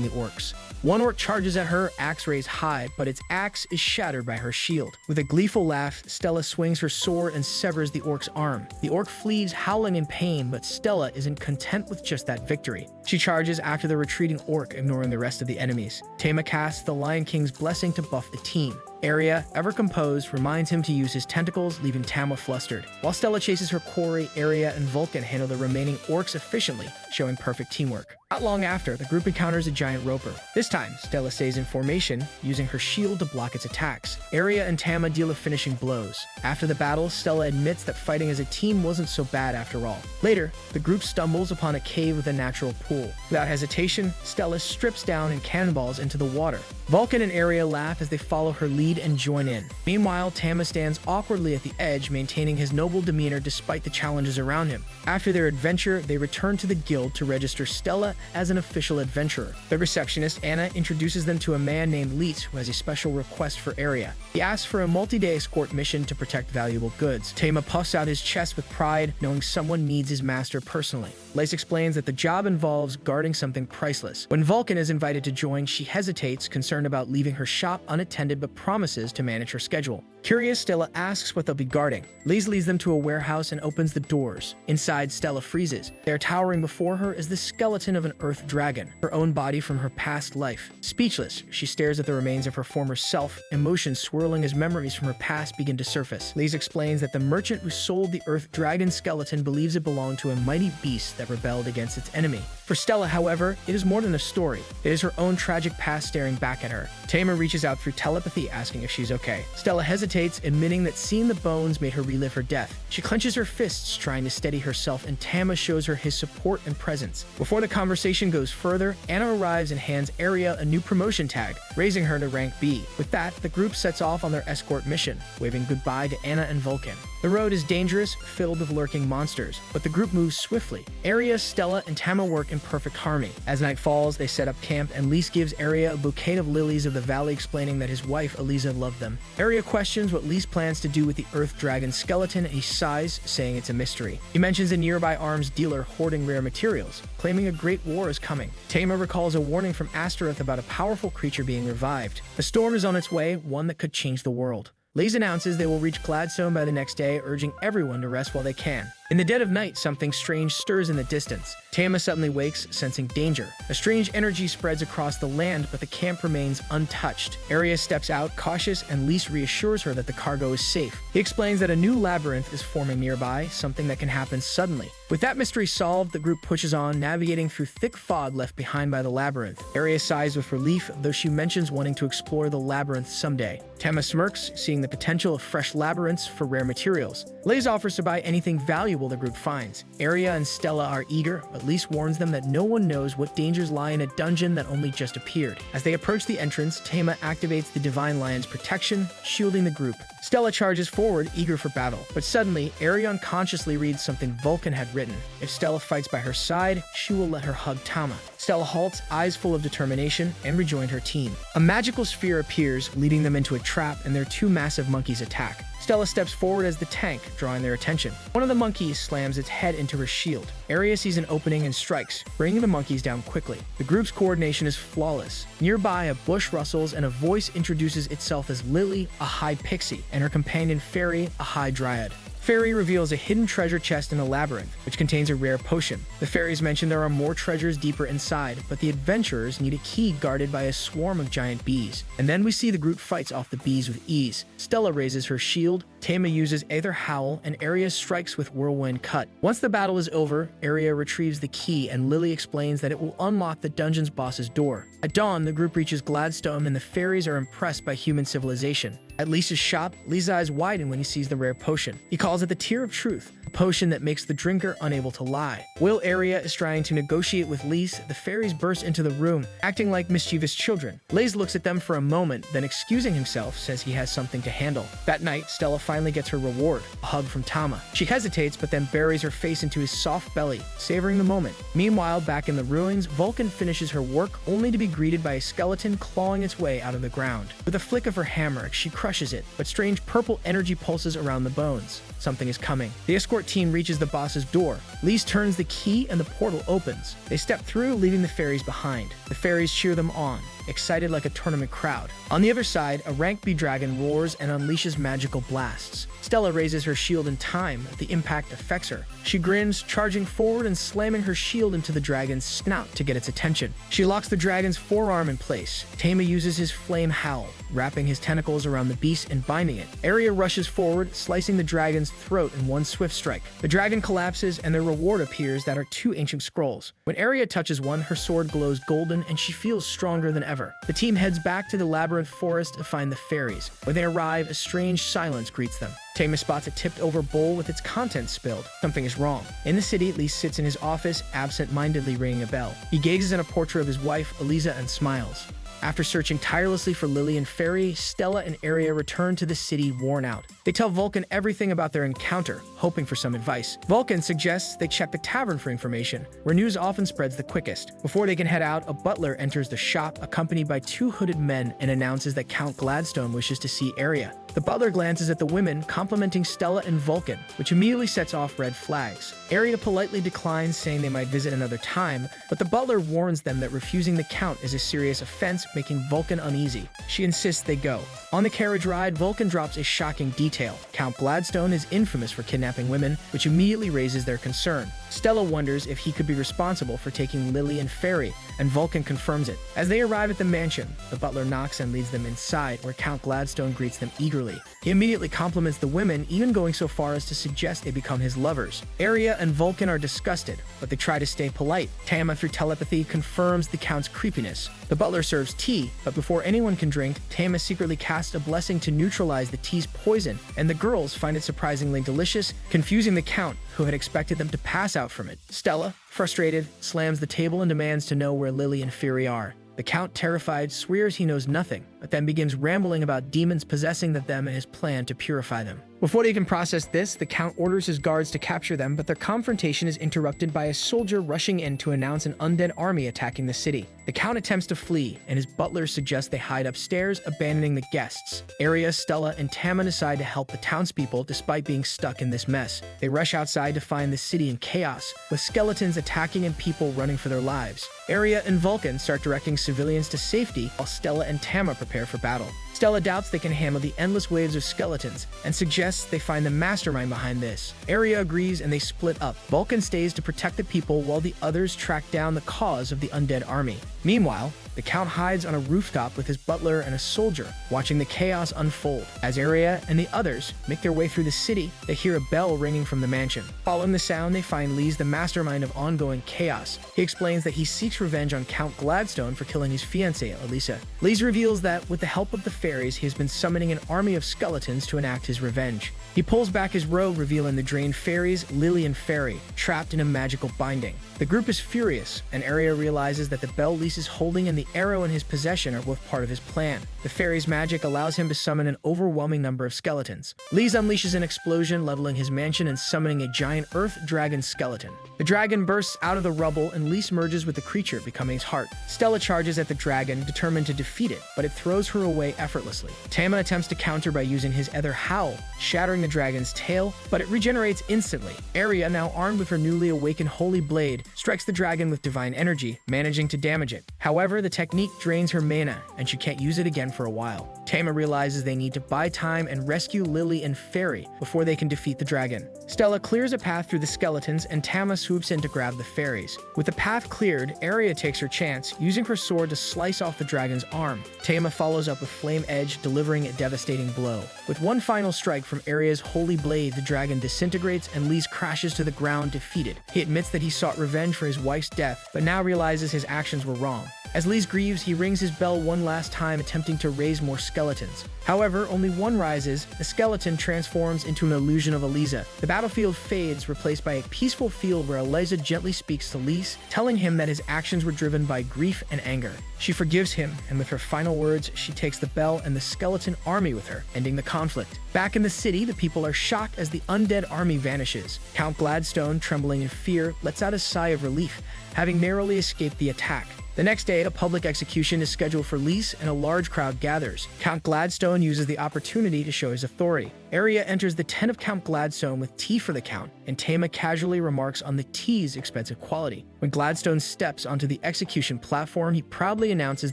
the orcs. One orc charges at her, axe raised high, but its axe is shattered by her shield. With a gleeful laugh, Stella swings her sword and severs the orc's arm. The orc flees, howling in pain, but Stella isn't content with just that victory. She charges after the retreating orc, ignoring the rest of the enemies. Tama casts the Lion King's blessing to buff the team. Aria, ever composed, reminds him to use his tentacles, leaving Tama flustered. While Stella chases her quarry, Aria and Vulcan handle the remaining orcs efficiently, showing perfect teamwork. Not long after, the group encounters a giant roper. This time, Stella stays in formation, using her shield to block its attacks. Aria and Tama deal the finishing blows. After the battle, Stella admits that fighting as a team wasn't so bad after all. Later, the group stumbles upon a cave with a natural pool. Without hesitation, Stella strips down and cannonballs into the water. Vulcan and Aria laugh as they follow her lead and join in. Meanwhile, Tama stands awkwardly at the edge, maintaining his noble demeanor despite the challenges around him. After their adventure, they return to the guild to register Stella as an official adventurer. The receptionist, Anna, introduces them to a man named Lise who has a special request for Area. He asks for a multi-day escort mission to protect valuable goods. Tama puffs out his chest with pride, knowing someone needs his master personally. Lace explains that the job involves guarding something priceless. When Vulcan is invited to join, she hesitates, concerned about leaving her shop unattended, but promises to manage her schedule. Curious, Stella asks what they'll be guarding. Lise leads them to a warehouse and opens the doors. Inside, Stella freezes. There, towering before her, is the skeleton of an earth dragon, her own body from her past life. Speechless, she stares at the remains of her former self, emotions swirling as memories from her past begin to surface. Lise explains that the merchant who sold the earth dragon skeleton believes it belonged to a mighty beast that rebelled against its enemy. For Stella, however, it is more than a story. It is her own tragic past staring back at her. Tama reaches out through telepathy, asking if she's okay. Stella hesitates, admitting that seeing the bones made her relive her death. She clenches her fists, trying to steady herself, and Tama shows her his support and presence. Before the conversation goes further, Anna arrives and hands Area a new promotion tag, raising her to rank B. With that, the group sets off on their escort mission, waving goodbye to Anna and Vulcan. The road is dangerous, filled with lurking monsters, but the group moves swiftly. Area, Stella, and Tama work in perfect harmony. As night falls, they set up camp, and Lise gives Area a bouquet of lilies of the valley, explaining that his wife, Eliza, loved them. Area questions what Lise plans to do with the earth dragon skeleton, and he sighs, saying it's a mystery. He mentions a nearby arms dealer hoarding rare materials, claiming a great war is coming. Tama recalls a warning from Astaroth about a powerful creature being revived. A storm is on its way, one that could change the world. Lise announces they will reach Gladstone by the next day, urging everyone to rest while they can. In the dead of night, something strange stirs in the distance. Tama suddenly wakes, sensing danger. A strange energy spreads across the land, but the camp remains untouched. Area steps out, cautious, and Lise reassures her that the cargo is safe. He explains that a new labyrinth is forming nearby, something that can happen suddenly. With that mystery solved, the group pushes on, navigating through thick fog left behind by the labyrinth. Area sighs with relief, though she mentions wanting to explore the labyrinth someday. Tama smirks, seeing the potential of fresh labyrinths for rare materials. Lise offers to buy anything valuable the group finds. Area and Stella are eager, but Lise warns them that no one knows what dangers lie in a dungeon that only just appeared. As they approach the entrance, Tama activates the Divine Lion's protection, shielding the group. Stella charges forward, eager for battle, but suddenly, Area unconsciously reads something Vulcan had written. If Stella fights by her side, she will let her hug Tama. Stella halts, eyes full of determination, and rejoins her team. A magical sphere appears, leading them into a trap, and their two massive monkeys attack. Stella steps forward as the tank, drawing their attention. One of the monkeys slams its head into her shield. Area sees an opening and strikes, bringing the monkeys down quickly. The group's coordination is flawless. Nearby, a bush rustles and a voice introduces itself as Lily, a high pixie, and her companion Fairy, a high dryad. Fairy reveals a hidden treasure chest in a labyrinth, which contains a rare potion. The fairies mention there are more treasures deeper inside, but the adventurers need a key guarded by a swarm of giant bees. And then we see the group fights off the bees with ease. Stella raises her shield, Tama uses Aether Howl, and Area strikes with Whirlwind Cut. Once the battle is over, Area retrieves the key, and Lily explains that it will unlock the dungeon's boss's door. At dawn, the group reaches Gladstone, and the fairies are impressed by human civilization. At Lisa's shop, Lisa's eyes widen when he sees the rare potion. He calls it the Tear of Truth, a potion that makes the drinker unable to lie. While Area is trying to negotiate with Lise, the fairies burst into the room, acting like mischievous children. Lise looks at them for a moment, then excusing himself, says he has something to handle. That night, Stella finally gets her reward, a hug from Tama. She hesitates, but then buries her face into his soft belly, savoring the moment. Meanwhile, back in the ruins, Vulcan finishes her work, only to be greeted by a skeleton clawing its way out of the ground. With a flick of her hammer, she crushes it, but strange purple energy pulses around the bones. Something is coming. The escort team reaches the boss's door. Lise turns the key and the portal opens. They step through, leaving the fairies behind. The fairies cheer them on, excited like a tournament crowd. On the other side, a rank B dragon roars and unleashes magical blasts. Stella raises her shield in time, but the impact affects her. She grins, charging forward and slamming her shield into the dragon's snout to get its attention. She locks the dragon's forearm in place. Tama uses his flame howl, wrapping his tentacles around the beast and binding it. Area rushes forward, slicing the dragon's throat in one swift strike. The dragon collapses, and their reward appears that are two ancient scrolls. When Area touches one, her sword glows golden, and she feels stronger than ever. The team heads back to the labyrinth forest to find the fairies. When they arrive, a strange silence greets them. Tama spots a tipped-over bowl with its contents spilled. Something is wrong. In the city, Lee sits in his office, absent-mindedly ringing a bell. He gazes at a portrait of his wife, Eliza, and smiles. After searching tirelessly for Lily and Fairy, Stella and Aria return to the city worn out. They tell Vulcan everything about their encounter, hoping for some advice. Vulcan suggests they check the tavern for information, where news often spreads the quickest. Before they can head out, a butler enters the shop, accompanied by two hooded men, and announces that Count Gladstone wishes to see Aria. The butler glances at the women, complimenting Stella and Vulcan, which immediately sets off red flags. Aria politely declines, saying they might visit another time, but the butler warns them that refusing the Count is a serious offense, making Vulcan uneasy. She insists they go. On the carriage ride, Vulcan drops a shocking detail. Count Gladstone is infamous for kidnapping women, which immediately raises their concern. Stella wonders if he could be responsible for taking Lily and Fairy, and Vulcan confirms it. As they arrive at the mansion, the butler knocks and leads them inside, where Count Gladstone greets them eagerly. He immediately compliments the women, even going so far as to suggest they become his lovers. Aria and Vulcan are disgusted, but they try to stay polite. Tama, through telepathy, confirms the Count's creepiness. The butler serves tea, but before anyone can drink, Tama secretly casts a blessing to neutralize the tea's poison, and the girls find it surprisingly delicious, confusing the Count, who had expected them to pass out from it. Stella, frustrated, slams the table and demands to know where Lily and Fury are. The Count, terrified, swears he knows nothing, but then begins rambling about demons possessing them and his plan to purify them. Before they can process this, the Count orders his guards to capture them, but their confrontation is interrupted by a soldier rushing in to announce an undead army attacking the city. The Count attempts to flee, and his butler suggests they hide upstairs, abandoning the guests. Aria, Stella, and Tama decide to help the townspeople despite being stuck in this mess. They rush outside to find the city in chaos, with skeletons attacking and people running for their lives. Aria and Vulcan start directing civilians to safety, while Stella and Tama prepare for battle. Stella doubts they can handle the endless waves of skeletons and suggests they find the mastermind behind this. Aria agrees and they split up. Vulcan stays to protect the people while the others track down the cause of the undead army. Meanwhile, the Count hides on a rooftop with his butler and a soldier, watching the chaos unfold. As Aria and the others make their way through the city, they hear a bell ringing from the mansion. Following the sound, they find Lee's the mastermind of ongoing chaos. He explains that he seeks revenge on Count Gladstone for killing his fiancée, Elisa. Lee's reveals that, with the help of the fairies, he has been summoning an army of skeletons to enact his revenge. He pulls back his robe, revealing the drained fairies, Lily and Fairy, trapped in a magical binding. The group is furious, and Aria realizes that the bell Lise is holding and the arrow in his possession are both part of his plan. The fairy's magic allows him to summon an overwhelming number of skeletons. Lise unleashes an explosion, leveling his mansion and summoning a giant earth dragon skeleton. The dragon bursts out of the rubble, and Lise merges with the creature, becoming his heart. Stella charges at the dragon, determined to defeat it, but it throws her away effortlessly. Tama attempts to counter by using his ether howl, shattering the dragon's tail, but it regenerates instantly. Aria, now armed with her newly awakened holy blade, strikes the dragon with divine energy, managing to damage it. However, the technique drains her mana, and she can't use it again for a while. Tama realizes they need to buy time and rescue Lily and Fairy before they can defeat the dragon. Stella clears a path through the skeletons, and Tama swoops in to grab the fairies. With the path cleared, Aria takes her chance, using her sword to slice off the dragon's arm. Tama follows up with Flame Edge, delivering a devastating blow. With one final strike from Aria's holy blade, the dragon disintegrates and Lise crashes to the ground, defeated. He admits that he sought revenge for his wife's death, but now realizes his actions were wrong. As Lise grieves, he rings his bell one last time, attempting to raise more skeletons. However, only one rises. The skeleton transforms into an illusion of Eliza. The battlefield fades, replaced by a peaceful field where Eliza gently speaks to Lise, telling him that his actions were driven by grief and anger. She forgives him, and with her final words, she takes the bell and the skeleton army with her, ending the conflict. Back in the city, the people are shocked as the undead army vanishes. Count Gladstone, trembling in fear, lets out a sigh of relief, having narrowly escaped the attack. The next day, a public execution is scheduled for Lise, and a large crowd gathers. Count Gladstone uses the opportunity to show his authority. Aria enters the tent of Count Gladstone with tea for the Count, and Tama casually remarks on the tea's expensive quality. When Gladstone steps onto the execution platform, he proudly announces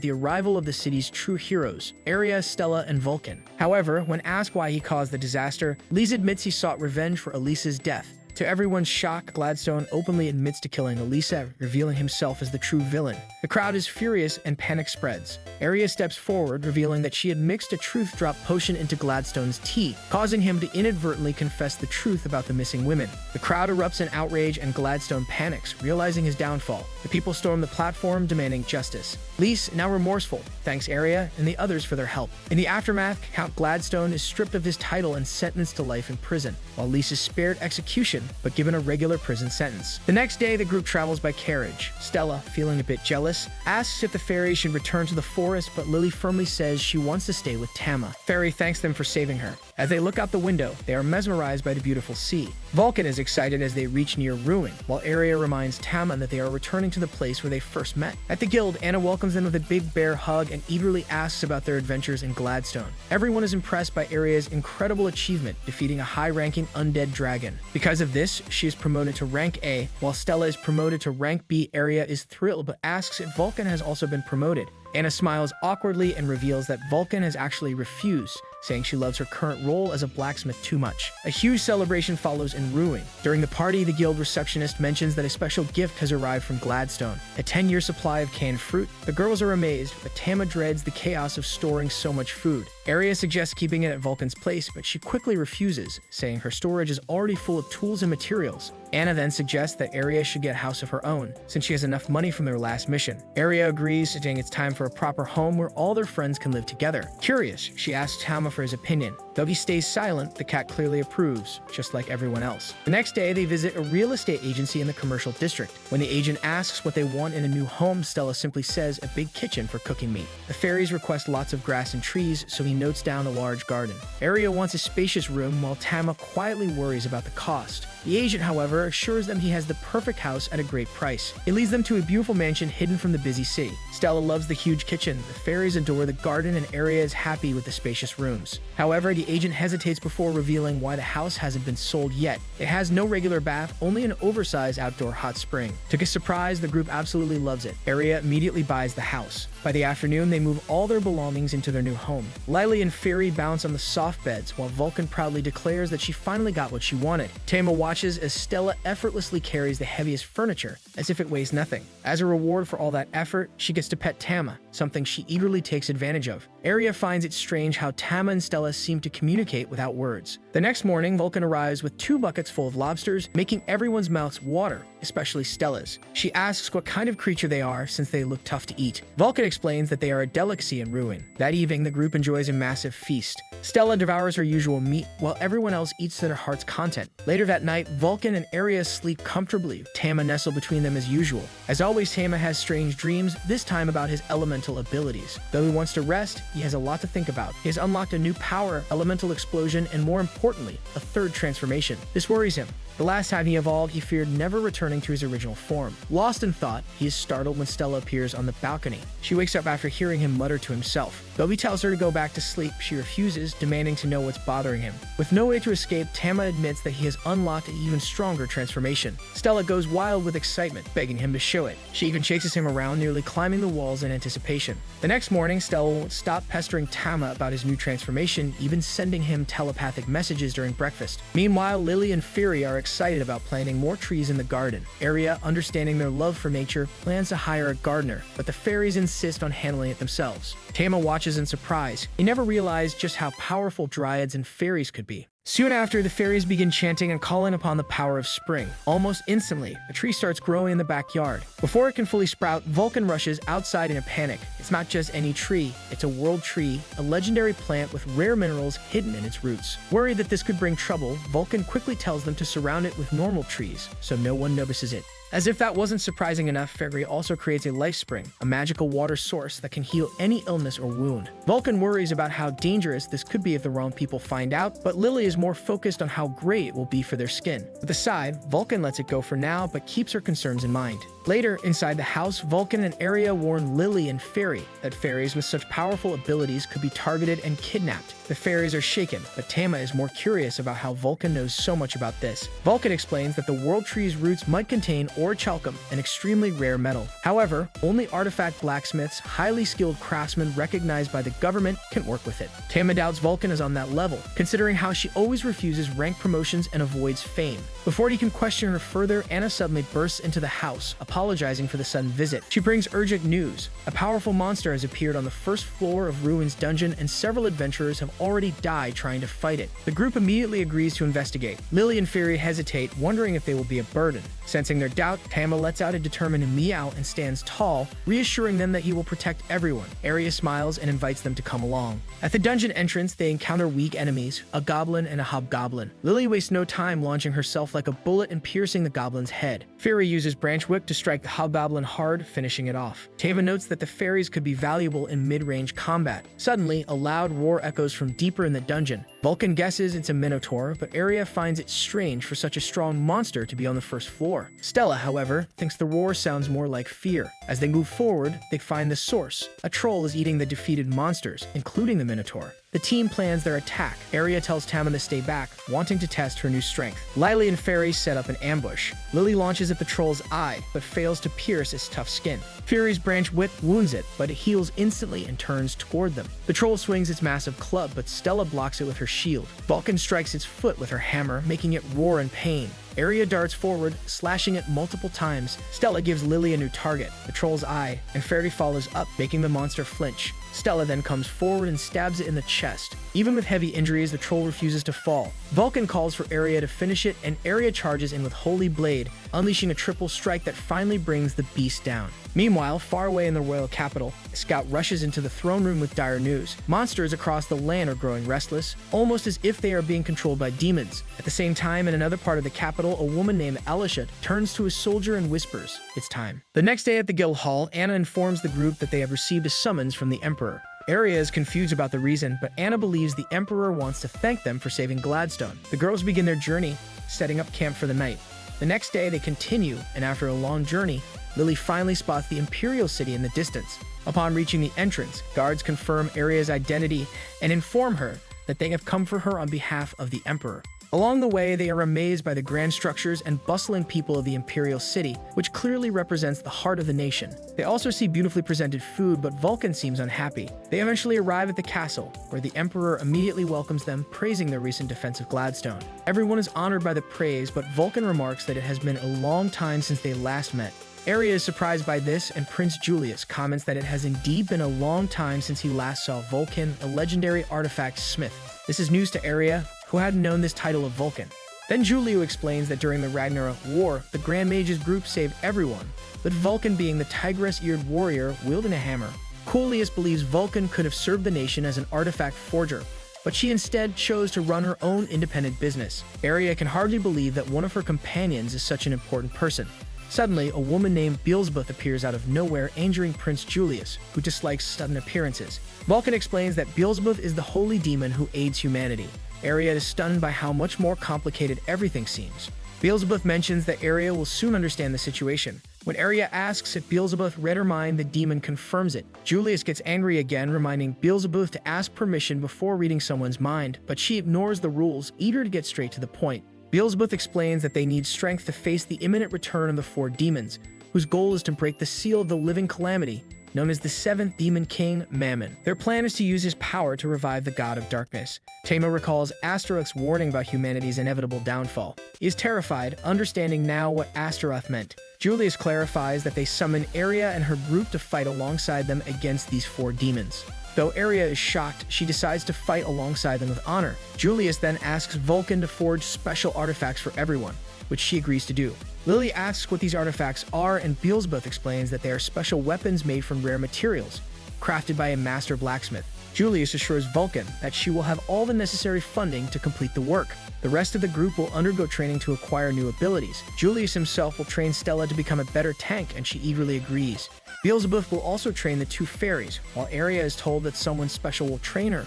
the arrival of the city's true heroes, Aria, Stella, and Vulcan. However, when asked why he caused the disaster, Lise admits he sought revenge for Elisa's death. To everyone's shock, Gladstone openly admits to killing Elisa, revealing himself as the true villain. The crowd is furious and panic spreads. Arya steps forward, revealing that she had mixed a truth drop potion into Gladstone's tea, causing him to inadvertently confess the truth about the missing women. The crowd erupts in outrage and Gladstone panics, realizing his downfall. The people storm the platform, demanding justice. Lise, now remorseful, thanks Arya and the others for their help. In the aftermath, Count Gladstone is stripped of his title and sentenced to life in prison, while Lise is spared execution but given a regular prison sentence. The next day, the group travels by carriage. Stella, feeling a bit jealous, asks if the fairies should return to the forest, but Lily firmly says she wants to stay with Tama. Fairy thanks them for saving her. As they look out the window, they are mesmerized by the beautiful sea. Vulcan is excited as they reach near Ruin, while Arya reminds Tama that they are returning to the place where they first met. At the guild, Anna welcomes them with a big bear hug and eagerly asks about their adventures in Gladstone. Everyone is impressed by Arya's incredible achievement, defeating a high-ranking undead dragon. Because of this, she is promoted to rank A, while Stella is promoted to rank B. Arya is thrilled but asks if Vulcan has also been promoted. Anna smiles awkwardly and reveals that Vulcan has actually refused, saying she loves her current role as a blacksmith too much. A huge celebration follows in Ruin. During the party, the guild receptionist mentions that a special gift has arrived from Gladstone, a 10-year supply of canned fruit. The girls are amazed, but Tama dreads the chaos of storing so much food. Arya suggests keeping it at Vulcan's place, but she quickly refuses, saying her storage is already full of tools and materials. Anna then suggests that Arya should get a house of her own, since she has enough money from their last mission. Arya agrees, saying it's time for a proper home where all their friends can live together. Curious, she asks Tama for his opinion. Though he stays silent, the cat clearly approves, just like everyone else. The next day, they visit a real estate agency in the commercial district. When the agent asks what they want in a new home, Stella simply says a big kitchen for cooking meat. The fairies request lots of grass and trees, so he notes down a large garden. Arya wants a spacious room, while Tama quietly worries about the cost. The agent, however, assures them he has the perfect house at a great price. It leads them to a beautiful mansion hidden from the busy sea. Stella loves the huge kitchen, the fairies adore the garden, and Arya is happy with the spacious rooms. However, the agent hesitates before revealing why the house hasn't been sold yet. It has no regular bath, only an oversized outdoor hot spring. To get surprised, the group absolutely loves it. Arya immediately buys the house. By the afternoon, they move all their belongings into their new home. Lily and Fairy bounce on the soft beds, while Vulcan proudly declares that she finally got what she wanted. Tama watches as Stella effortlessly carries the heaviest furniture, as if it weighs nothing. As a reward for all that effort, she gets to pet Tama, something she eagerly takes advantage of. Arya finds it strange how Tama and Stella seem to communicate without words. The next morning, Vulcan arrives with 2 buckets full of lobsters, making everyone's mouths water, especially Stella's. She asks what kind of creature they are, since they look tough to eat. Vulcan explains that they are a delicacy in Ruin. That evening, the group enjoys a massive feast. Stella devours her usual meat, while everyone else eats to their heart's content. Later that night, Vulcan and Arya sleep comfortably, Tama nestled between them as usual. As always, Tama has strange dreams, this time about his elemental abilities. Though he wants to rest, he has a lot to think about. He has unlocked a new power, elemental explosion, and more importantly, a 3rd transformation. This worries him. The last time he evolved, he feared never returning to his original form. Lost in thought, he is startled when Stella appears on the balcony. She wakes up after hearing him mutter to himself. Though he tells her to go back to sleep, she refuses, demanding to know what's bothering him. With no way to escape, Tama admits that he has unlocked an even stronger transformation. Stella goes wild with excitement, begging him to show it. She even chases him around, nearly climbing the walls in anticipation. The next morning, Stella won't stop pestering Tama about his new transformation, even sending him telepathic messages during breakfast. Meanwhile, Lily and Fury are excited about planting more trees in the garden. Arya, understanding their love for nature, plans to hire a gardener, but the fairies insist on handling it themselves. Tama watches in surprise. He never realized just how powerful dryads and fairies could be. Soon after, the fairies begin chanting and calling upon the power of spring. Almost instantly, a tree starts growing in the backyard. Before it can fully sprout, Vulcan rushes outside in a panic. It's not just any tree, it's a world tree, a legendary plant with rare minerals hidden in its roots. Worried that this could bring trouble, Vulcan quickly tells them to surround it with normal trees, so no one notices it. As if that wasn't surprising enough, Fairy also creates a life spring, a magical water source that can heal any illness or wound. Vulcan worries about how dangerous this could be if the wrong people find out, but Lily is more focused on how great it will be for their skin. With a sigh, Vulcan lets it go for now, but keeps her concerns in mind. Later, inside the house, Vulcan and Aria warn Lily and Fairy that fairies with such powerful abilities could be targeted and kidnapped. The fairies are shaken, but Tama is more curious about how Vulcan knows so much about this. Vulcan explains that the world tree's roots might contain orichalcum, an extremely rare metal. However, only artifact blacksmiths, highly skilled craftsmen recognized by the government, can work with it. Tama doubts Vulcan is on that level, considering how she always refuses rank promotions and avoids fame. Before he can question her further, Anna suddenly bursts into the house, apologizing for the sudden visit. She brings urgent news. A powerful monster has appeared on the first floor of Ruin's dungeon, and several adventurers have already died trying to fight it. The group immediately agrees to investigate. Lily and Fairy hesitate, wondering if they will be a burden. Sensing their doubt, Tama lets out a determined meow and stands tall, reassuring them that he will protect everyone. Aria smiles and invites them to come along. At the dungeon entrance, they encounter weak enemies, a goblin and a hobgoblin. Lily wastes no time launching herself like a bullet and piercing the goblin's head. Fairy uses branch whip to strike the hobgoblin hard, finishing it off. Tama notes that the fairies could be valuable in mid-range combat. Suddenly, a loud roar echoes from deeper in the dungeon. Vulcan guesses it's a minotaur, but Aria finds it strange for such a strong monster to be on the first floor. Stella, however, thinks the roar sounds more like fear. As they move forward, they find the source. A troll is eating the defeated monsters, including the minotaur. The team plans their attack. Aria tells Tama to stay back, wanting to test her new strength. Lily and Fairy set up an ambush. Lily launches at the troll's eye, but fails to pierce its tough skin. Fairy's branch whip wounds it, but it heals instantly and turns toward them. The troll swings its massive club, but Stella blocks it with her shield. Vulcan strikes its foot with her hammer, making it roar in pain. Aria darts forward, slashing it multiple times. Stella gives Lily a new target, the troll's eye, and Fairy follows up, making the monster flinch. Stella then comes forward and stabs it in the chest. Even with heavy injuries, the troll refuses to fall. Vulcan calls for Aria to finish it, and Aria charges in with Holy Blade, unleashing a triple strike that finally brings the beast down. Meanwhile, far away in the royal capital, a scout rushes into the throne room with dire news. Monsters across the land are growing restless, almost as if they are being controlled by demons. At the same time, in another part of the capital, a woman named Alicia turns to a soldier and whispers, "It's time." The next day at the guild hall, Anna informs the group that they have received a summons from the Emperor. Aria is confused about the reason, but Anna believes the Emperor wants to thank them for saving Gladstone. The girls begin their journey, setting up camp for the night. The next day, they continue, and after a long journey, Lily finally spots the Imperial City in the distance. Upon reaching the entrance, guards confirm Aria's identity and inform her that they have come for her on behalf of the Emperor. Along the way, they are amazed by the grand structures and bustling people of the Imperial City, which clearly represents the heart of the nation. They also see beautifully presented food, but Vulcan seems unhappy. They eventually arrive at the castle, where the Emperor immediately welcomes them, praising their recent defense of Gladstone. Everyone is honored by the praise, but Vulcan remarks that it has been a long time since they last met. Aria is surprised by this, and Prince Julius comments that it has indeed been a long time since he last saw Vulcan, a legendary artifact smith. This is news to Aria, who hadn't known this title of Vulcan. Then Julio explains that during the Ragnarok War, the Grand Mage's group saved everyone, but Vulcan, being the tigress-eared warrior wielding a hammer. Coelius believes Vulcan could have served the nation as an artifact forger, but she instead chose to run her own independent business. Aria can hardly believe that one of her companions is such an important person. Suddenly, a woman named Beelzebub appears out of nowhere, injuring Prince Julius, who dislikes sudden appearances. Vulcan explains that Beelzebub is the holy demon who aids humanity. Aria is stunned by how much more complicated everything seems. Beelzebub mentions that Aria will soon understand the situation. When Aria asks if Beelzebub read her mind, the demon confirms it. Julius gets angry again, reminding Beelzebub to ask permission before reading someone's mind, but she ignores the rules, eager to get straight to the point. Beelzebub explains that they need strength to face the imminent return of the 4 demons, whose goal is to break the seal of the living calamity, known as the 7th Demon King, Mammon. Their plan is to use his power to revive the God of Darkness. Tama recalls Astaroth's warning about humanity's inevitable downfall. He is terrified, understanding now what Astaroth meant. Julius clarifies that they summon Aria and her group to fight alongside them against these 4 demons. Though Aria is shocked, she decides to fight alongside them with honor. Julius then asks Vulcan to forge special artifacts for everyone, which she agrees to do. Lily asks what these artifacts are, and Beelzebub explains that they are special weapons made from rare materials, crafted by a master blacksmith. Julius assures Vulcan that she will have all the necessary funding to complete the work. The rest of the group will undergo training to acquire new abilities. Julius himself will train Stella to become a better tank, and she eagerly agrees. Beelzebub will also train the 2 fairies, while Aria is told that someone special will train her.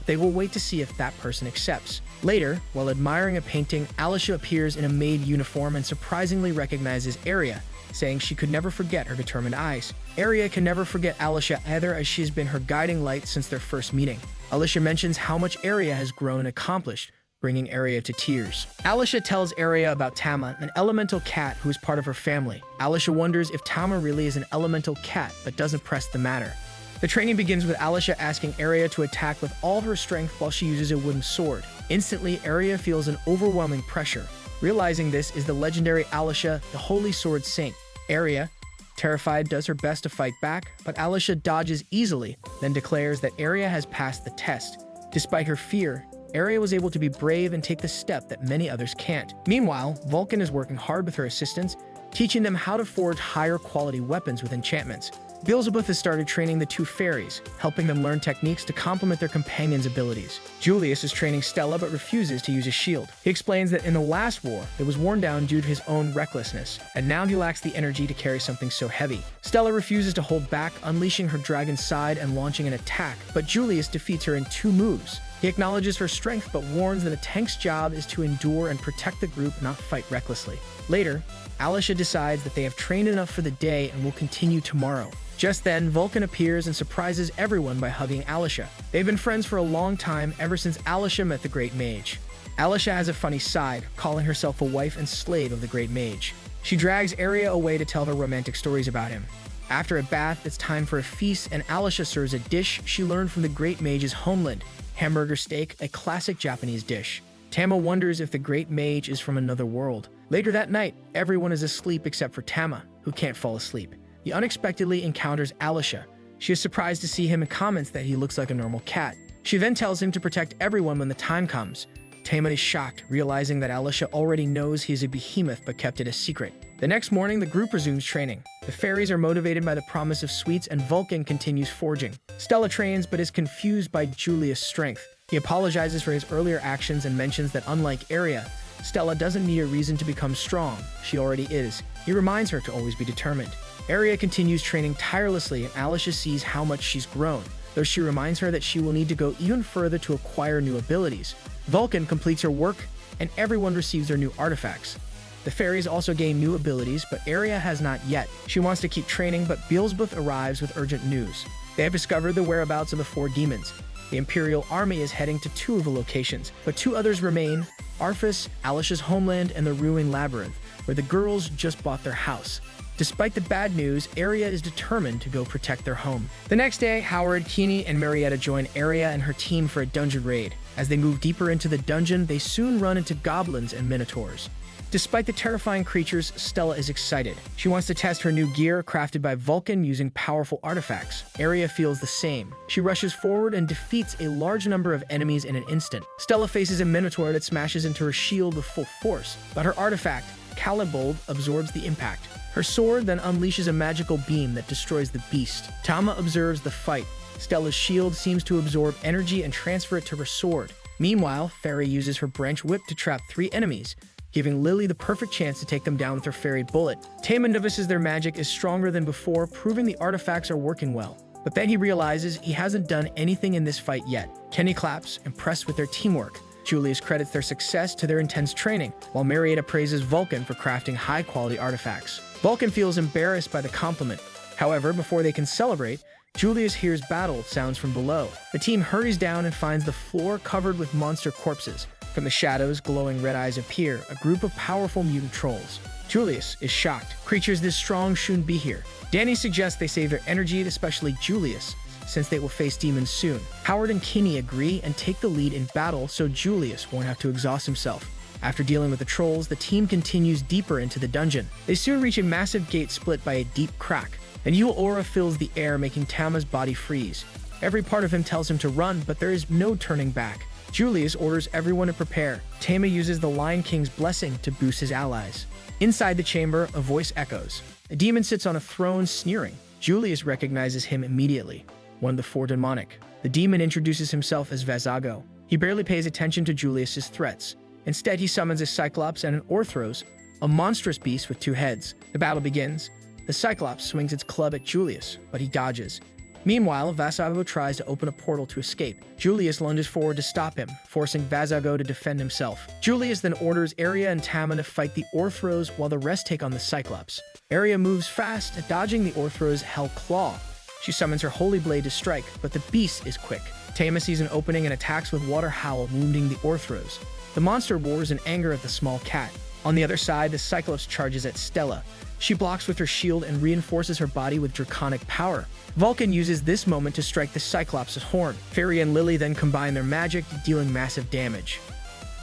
They will wait to see if that person accepts. Later, while admiring a painting, Alicia appears in a maid uniform and surprisingly recognizes Aria, saying she could never forget her determined eyes. Aria can never forget Alicia either, as she has been her guiding light since their first meeting. Alicia mentions how much Aria has grown and accomplished, bringing Aria to tears. Alicia tells Aria about Tama, an elemental cat who is part of her family. Alicia wonders if Tama really is an elemental cat, but doesn't press the matter. The training begins with Alicia asking Aria to attack with all her strength while she uses a wooden sword. Instantly, Aria feels an overwhelming pressure. Realizing this is the legendary Alicia, the Holy Sword Saint. Aria, terrified, does her best to fight back, but Alicia dodges easily, then declares that Aria has passed the test. Despite her fear, Aria was able to be brave and take the step that many others can't. Meanwhile, Vulcan is working hard with her assistants, teaching them how to forge higher quality weapons with enchantments. Beelzebub has started training the two fairies, helping them learn techniques to complement their companions' abilities. Julius is training Stella but refuses to use a shield. He explains that in the last war, it was worn down due to his own recklessness, and now he lacks the energy to carry something so heavy. Stella refuses to hold back, unleashing her dragon side and launching an attack, but Julius defeats her in 2 moves. He acknowledges her strength but warns that a tank's job is to endure and protect the group, not fight recklessly. Later, Alicia decides that they have trained enough for the day and will continue tomorrow. Just then, Vulcan appears and surprises everyone by hugging Alicia. They've been friends for a long time, ever since Alicia met the Great Mage. Alicia has a funny side, calling herself a wife and slave of the Great Mage. She drags Aria away to tell her romantic stories about him. After a bath, it's time for a feast, and Alicia serves a dish she learned from the Great Mage's homeland, hamburger steak, a classic Japanese dish. Tama wonders if the Great Mage is from another world. Later that night, everyone is asleep except for Tama, who can't fall asleep. He unexpectedly encounters Alicia. She is surprised to see him and comments that he looks like a normal cat. She then tells him to protect everyone when the time comes. Tama is shocked, realizing that Alicia already knows he is a behemoth but kept it a secret. The next morning, the group resumes training. The fairies are motivated by the promise of sweets, and Vulcan continues forging. Stella trains but is confused by Julius' strength. He apologizes for his earlier actions and mentions that unlike Aria, Stella doesn't need a reason to become strong. She already is. He reminds her to always be determined. Aria continues training tirelessly, and Alicia sees how much she's grown, though she reminds her that she will need to go even further to acquire new abilities. Vulcan completes her work, and everyone receives their new artifacts. The fairies also gain new abilities, but Aria has not yet. She wants to keep training, but Beelzebub arrives with urgent news. They have discovered the whereabouts of the 4 demons. The Imperial Army is heading to 2 of the locations, but 2 others remain: Arphis, Alicia's homeland, and the Ruined Labyrinth, where the girls just bought their house. Despite the bad news, Aria is determined to go protect their home. The next day, Howard, Keeney, and Marietta join Aria and her team for a dungeon raid. As they move deeper into the dungeon, they soon run into goblins and minotaurs. Despite the terrifying creatures, Stella is excited. She wants to test her new gear, crafted by Vulcan using powerful artifacts. Aria feels the same. She rushes forward and defeats a large number of enemies in an instant. Stella faces a minotaur that smashes into her shield with full force, but her artifact, Calibold, absorbs the impact. Her sword then unleashes a magical beam that destroys the beast. Tama observes the fight. Stella's shield seems to absorb energy and transfer it to her sword. Meanwhile, Fairy uses her branch whip to trap 3 enemies, giving Lily the perfect chance to take them down with her fairy bullet. Tama notices their magic is stronger than before, proving the artifacts are working well. But then he realizes he hasn't done anything in this fight yet. Kenny claps, impressed with their teamwork. Julius credits their success to their intense training, while Marietta praises Vulcan for crafting high-quality artifacts. Vulcan feels embarrassed by the compliment. However, before they can celebrate, Julius hears battle sounds from below. The team hurries down and finds the floor covered with monster corpses. From the shadows, glowing red eyes appear, a group of powerful mutant trolls. Julius is shocked. Creatures this strong shouldn't be here. Danny suggests they save their energy, especially Julius, since they will face demons soon. Howard and Kinney agree and take the lead in battle so Julius won't have to exhaust himself. After dealing with the trolls, the team continues deeper into the dungeon. They soon reach a massive gate split by a deep crack. A new aura fills the air, making Tama's body freeze. Every part of him tells him to run, but there is no turning back. Julius orders everyone to prepare. Tama uses the Lion King's blessing to boost his allies. Inside the chamber, a voice echoes. A demon sits on a throne, sneering. Julius recognizes him immediately, one of the 4 demonic. The demon introduces himself as Vazago. He barely pays attention to Julius's threats. Instead, he summons a Cyclops and an Orthros, a monstrous beast with 2 heads. The battle begins. The Cyclops swings its club at Julius, but he dodges. Meanwhile, Vasago tries to open a portal to escape. Julius lunges forward to stop him, forcing Vasago to defend himself. Julius then orders Aria and Tama to fight the Orthros while the rest take on the Cyclops. Aria moves fast, dodging the Orthros' Hell Claw. She summons her Holy Blade to strike, but the beast is quick. Tama sees an opening and attacks with Water Howl, wounding the Orthros. The monster roars in anger at the small cat. On the other side, the Cyclops charges at Stella. She blocks with her shield and reinforces her body with draconic power. Vulcan uses this moment to strike the Cyclops' horn. Fairy and Lily then combine their magic, dealing massive damage.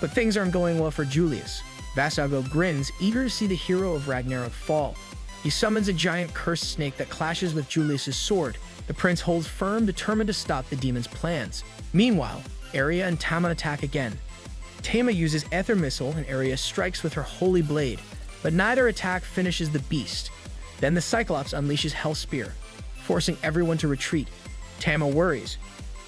But things aren't going well for Julius. Vasago grins, eager to see the hero of Ragnarok fall. He summons a giant cursed snake that clashes with Julius' sword. The prince holds firm, determined to stop the demon's plans. Meanwhile, Aria and Tama attack again. Tama uses Ether Missile and Aria strikes with her Holy Blade, but neither attack finishes the beast. Then the Cyclops unleashes Hell Spear, forcing everyone to retreat. Tama worries.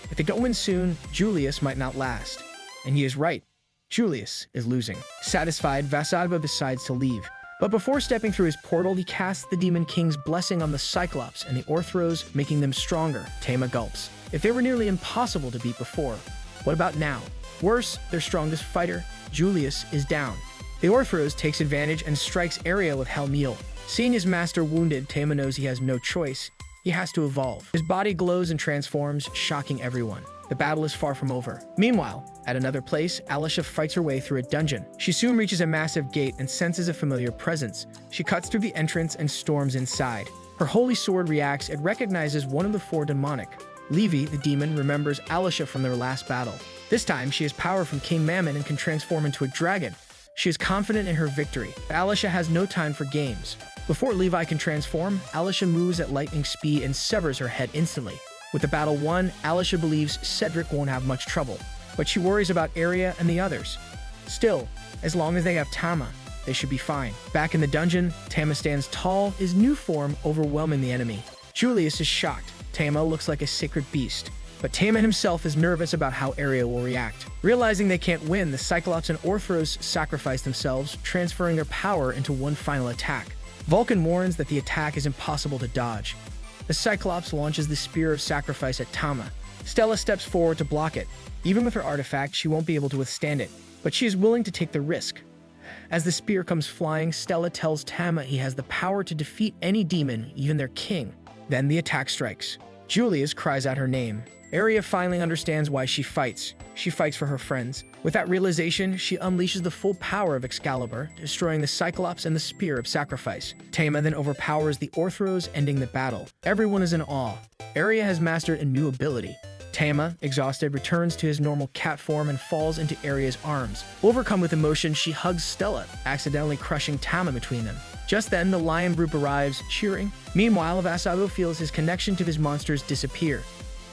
If they don't win soon, Julius might not last. And he is right. Julius is losing. Satisfied, Vasago decides to leave. But before stepping through his portal, he casts the Demon King's blessing on the Cyclops and the Orthros, making them stronger. Tama gulps. If they were nearly impossible to beat before, what about now? Worse, their strongest fighter, Julius, is down. The Orthros takes advantage and strikes Aria with Hell Meal. Seeing his master wounded, Tama knows he has no choice. He has to evolve. His body glows and transforms, shocking everyone. The battle is far from over. Meanwhile, at another place, Alicia fights her way through a dungeon. She soon reaches a massive gate and senses a familiar presence. She cuts through the entrance and storms inside. Her holy sword reacts. It recognizes one of the four demonic. Levi, the demon, remembers Alicia from their last battle. This time, she has power from King Mammon and can transform into a dragon. She is confident in her victory. Alicia has no time for games. Before Levi can transform, Alicia moves at lightning speed and severs her head instantly. With the battle won, Alicia believes Cedric won't have much trouble, but she worries about Aria and the others. Still, as long as they have Tama, they should be fine. Back in the dungeon, Tama stands tall, his new form overwhelming the enemy. Julius is shocked. Tama looks like a sacred beast, but Tama himself is nervous about how Aria will react. Realizing they can't win, the Cyclops and Orthros sacrifice themselves, transferring their power into one final attack. Vulcan warns that the attack is impossible to dodge. The Cyclops launches the Spear of Sacrifice at Tama. Stella steps forward to block it. Even with her artifact, she won't be able to withstand it, but she is willing to take the risk. As the spear comes flying, Stella tells Tama he has the power to defeat any demon, even their king. Then the attack strikes. Julius cries out her name. Aria finally understands why she fights. She fights for her friends. With that realization, she unleashes the full power of Excalibur, destroying the Cyclops and the Spear of Sacrifice. Tama then overpowers the Orthros, ending the battle. Everyone is in awe. Aria has mastered a new ability. Tama, exhausted, returns to his normal cat form and falls into Aria's arms. Overcome with emotion, she hugs Stella, accidentally crushing Tama between them. Just then, the lion group arrives, cheering. Meanwhile, Vasago feels his connection to his monsters disappear.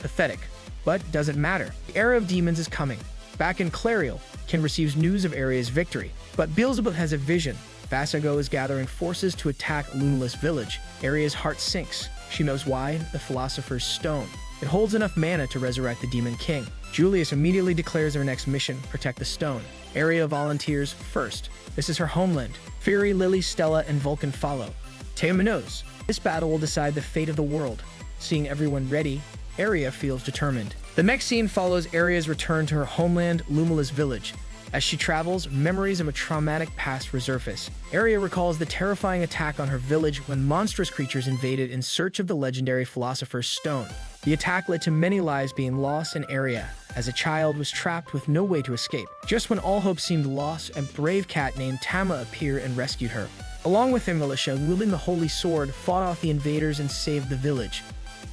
Pathetic. But doesn't matter. The era of demons is coming. Back in Clariel, Ken receives news of Aria's victory. But Beelzebub has a vision. Vasago is gathering forces to attack Lumulus Village. Aria's heart sinks. She knows why: the Philosopher's Stone. It holds enough mana to resurrect the Demon King. Julius immediately declares their next mission: protect the stone. Aria volunteers first. This is her homeland. Fury, Lily, Stella, and Vulcan follow. Tama knows this battle will decide the fate of the world. Seeing everyone ready, Aria feels determined. The next scene follows Aria's return to her homeland, Lumulus Village. As she travels, memories of a traumatic past resurface. Aria recalls the terrifying attack on her village when monstrous creatures invaded in search of the legendary Philosopher's Stone. The attack led to many lives being lost, and Aria, as a child, was trapped with no way to escape. Just when all hope seemed lost, a brave cat named Tama appeared and rescued her. Along with their militia, wielding the Holy Sword, fought off the invaders and saved the village.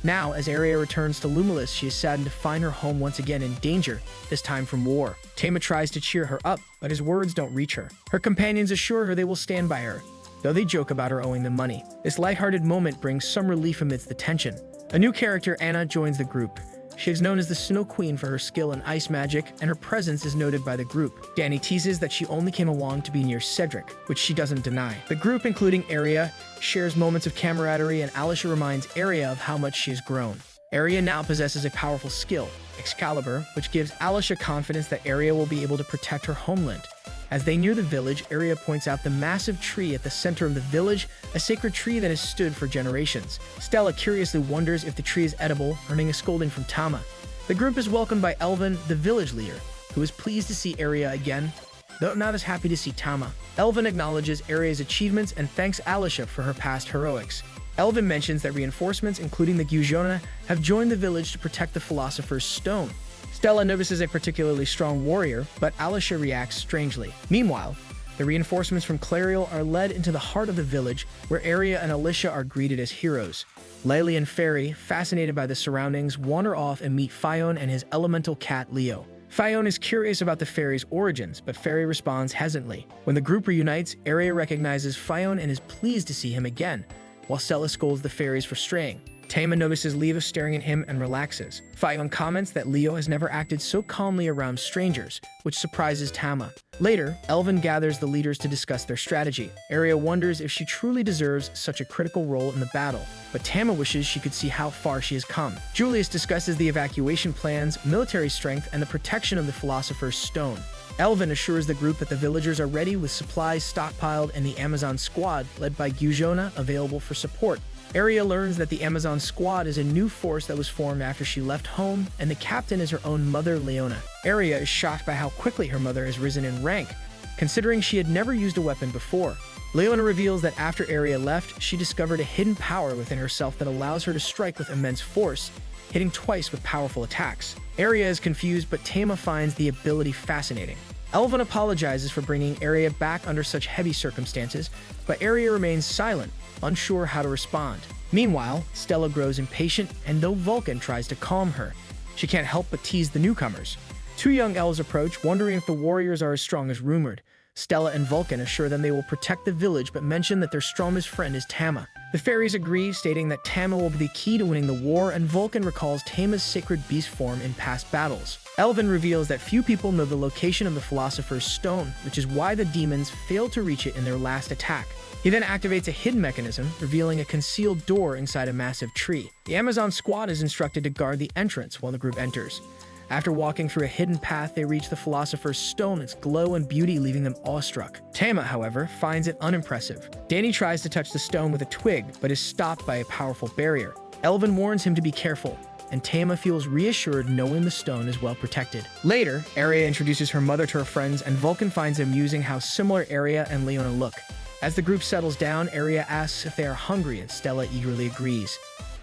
Now, as Aria returns to Lumulus, she is saddened to find her home once again in danger, this time from war. Tama tries to cheer her up, but his words don't reach her. Her companions assure her they will stand by her, though they joke about her owing them money. This lighthearted moment brings some relief amidst the tension. A new character, Anna, joins the group. She is known as the Snow Queen for her skill in ice magic, and her presence is noted by the group. Danny teases that she only came along to be near Cedric, which she doesn't deny. The group, including Aria, shares moments of camaraderie, and Alicia reminds Aria of how much she has grown. Aria now possesses a powerful skill, Excalibur, which gives Alicia confidence that Aria will be able to protect her homeland. As they near the village, Area points out the massive tree at the center of the village, a sacred tree that has stood for generations. Stella curiously wonders if the tree is edible, earning a scolding from Tama. The group is welcomed by Elvin, the village leader, who is pleased to see Area again, though not as happy to see Tama. Elvin acknowledges Area's achievements and thanks Alicia for her past heroics. Elvin mentions that reinforcements, including the Gyujona, have joined the village to protect the Philosopher's Stone. Stella notices a particularly strong warrior, but Alicia reacts strangely. Meanwhile, the reinforcements from Clariel are led into the heart of the village, where Area and Alicia are greeted as heroes. Laylee and Fairy, fascinated by the surroundings, wander off and meet Fion and his elemental cat Leo. Fion is curious about the fairy's origins, but Fairy responds hesitantly. When the group reunites, Area recognizes Fion and is pleased to see him again, while Stella scolds the fairies for straying. Tama notices Leo staring at him and relaxes. Fion comments that Leo has never acted so calmly around strangers, which surprises Tama. Later, Elvin gathers the leaders to discuss their strategy. Area wonders if she truly deserves such a critical role in the battle, but Tama wishes she could see how far she has come. Julius discusses the evacuation plans, military strength, and the protection of the Philosopher's Stone. Elvin assures the group that the villagers are ready with supplies stockpiled and the Amazon squad, led by Gyujona, available for support. Area learns that the Amazon squad is a new force that was formed after she left home, and the captain is her own mother, Leona. Area is shocked by how quickly her mother has risen in rank, considering she had never used a weapon before. Leona reveals that after Area left, she discovered a hidden power within herself that allows her to strike with immense force, hitting twice with powerful attacks. Area is confused, but Tama finds the ability fascinating. Elvin apologizes for bringing Area back under such heavy circumstances, but Area remains silent, unsure how to respond. Meanwhile, Stella grows impatient, and though Vulcan tries to calm her, she can't help but tease the newcomers. Two young elves approach, wondering if the warriors are as strong as rumored. Stella and Vulcan assure them they will protect the village, but mention that their strongest friend is Tama. The fairies agree, stating that Tama will be the key to winning the war, and Vulcan recalls Tama's sacred beast form in past battles. Elvin reveals that few people know the location of the Philosopher's Stone, which is why the demons failed to reach it in their last attack. He then activates a hidden mechanism, revealing a concealed door inside a massive tree. The Amazon squad is instructed to guard the entrance while the group enters. After walking through a hidden path, they reach the Philosopher's Stone, its glow and beauty leaving them awestruck. Tama, however, finds it unimpressive. Danny tries to touch the stone with a twig, but is stopped by a powerful barrier. Elvin warns him to be careful, and Tama feels reassured knowing the stone is well protected. Later, Area introduces her mother to her friends, and Vulcan finds it amusing how similar Area and Leona look. As the group settles down, Area asks if they are hungry, and Stella eagerly agrees.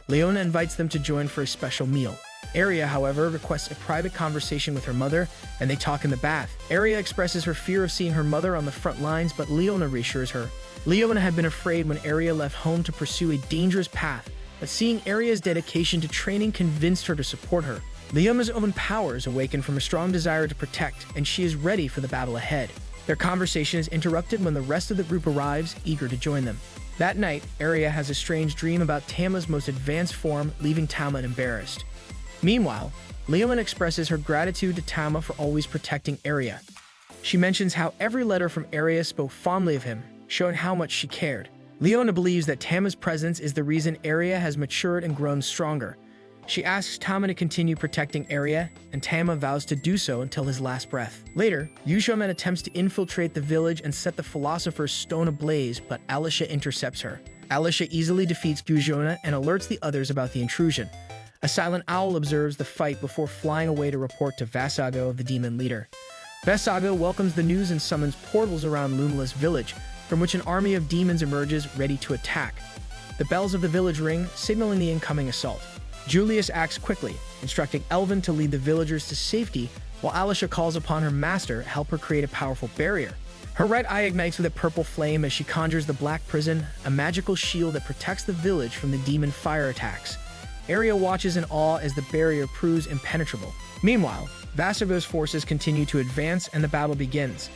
Leona invites them to join for a special meal. Area, however, requests a private conversation with her mother, and they talk in the bath. Area expresses her fear of seeing her mother on the front lines, but Leona reassures her. Leona had been afraid when Area left home to pursue a dangerous path, but seeing Area's dedication to training convinced her to support her. Leona's own powers awaken from a strong desire to protect, and she is ready for the battle ahead. Their conversation is interrupted when the rest of the group arrives, eager to join them. That night, Area has a strange dream about Tama's most advanced form, leaving Tama embarrassed. Meanwhile, Leona expresses her gratitude to Tama for always protecting Area. She mentions how every letter from Area spoke fondly of him, showing how much she cared. Leona believes that Tama's presence is the reason Area has matured and grown stronger. She asks Tama to continue protecting Area, and Tama vows to do so until his last breath. Later, Yushomen attempts to infiltrate the village and set the Philosopher's Stone ablaze, but Alicia intercepts her. Alicia easily defeats Gyujona and alerts the others about the intrusion. A silent owl observes the fight before flying away to report to Vasago, the demon leader. Vasago welcomes the news and summons portals around Lumala's village, from which an army of demons emerges, ready to attack. The bells of the village ring, signaling the incoming assault. Julius acts quickly, instructing Elvin to lead the villagers to safety, while Alicia calls upon her master to help her create a powerful barrier. Her right eye ignites with a purple flame as she conjures the Black Prison, a magical shield that protects the village from the demon fire attacks. Area watches in awe as the barrier proves impenetrable. Meanwhile, Vasago's forces continue to advance and the battle begins.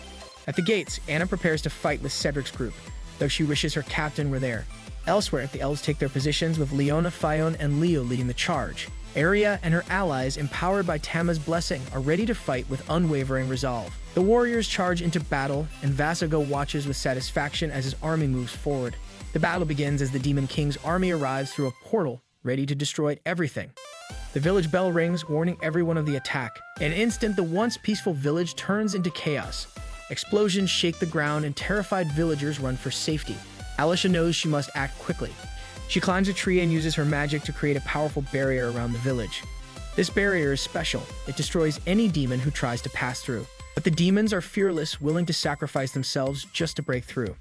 At the gates, Anna prepares to fight with Cedric's group, though she wishes her captain were there. Elsewhere, the elves take their positions with Leona, Fion, and Leo leading the charge. Area and her allies, empowered by Tama's blessing, are ready to fight with unwavering resolve. The warriors charge into battle, and Vasago watches with satisfaction as his army moves forward. The battle begins as the Demon King's army arrives through a portal, ready to destroy everything. The village bell rings, warning everyone of the attack. In an instant, the once peaceful village turns into chaos. Explosions shake the ground and terrified villagers run for safety. Alicia knows she must act quickly. She climbs a tree and uses her magic to create a powerful barrier around the village. This barrier is special. It destroys any demon who tries to pass through. But the demons are fearless, willing to sacrifice themselves just to break through.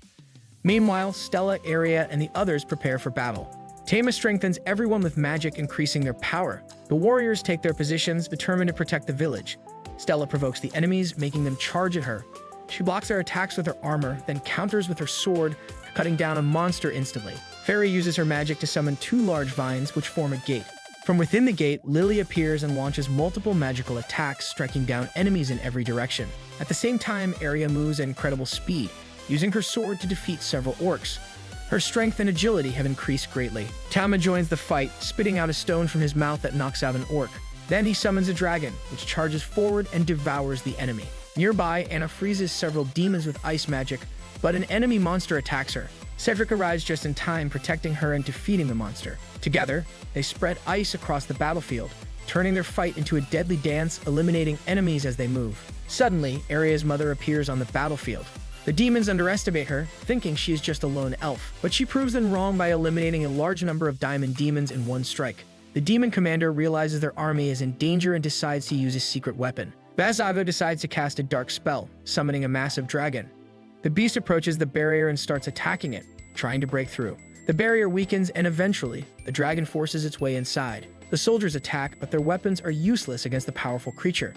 Meanwhile, Stella, Aria, and the others prepare for battle. Tama strengthens everyone with magic, increasing their power. The warriors take their positions, determined to protect the village. Stella provokes the enemies, making them charge at her. She blocks their attacks with her armor, then counters with her sword, cutting down a monster instantly. Fairy uses her magic to summon 2 large vines, which form a gate. From within the gate, Lily appears and launches multiple magical attacks, striking down enemies in every direction. At the same time, Aria moves at incredible speed, using her sword to defeat several orcs. Her strength and agility have increased greatly. Tama joins the fight, spitting out a stone from his mouth that knocks out an orc. Then he summons a dragon, which charges forward and devours the enemy. Nearby, Anna freezes several demons with ice magic, but an enemy monster attacks her. Cedric arrives just in time, protecting her and defeating the monster. Together, they spread ice across the battlefield, turning their fight into a deadly dance, eliminating enemies as they move. Suddenly, Aria's mother appears on the battlefield. The demons underestimate her, thinking she is just a lone elf, but she proves them wrong by eliminating a large number of diamond demons in one strike. The demon commander realizes their army is in danger and decides to use his secret weapon. Basago decides to cast a dark spell, summoning a massive dragon. The beast approaches the barrier and starts attacking it, trying to break through. The barrier weakens and eventually, the dragon forces its way inside. The soldiers attack, but their weapons are useless against the powerful creature.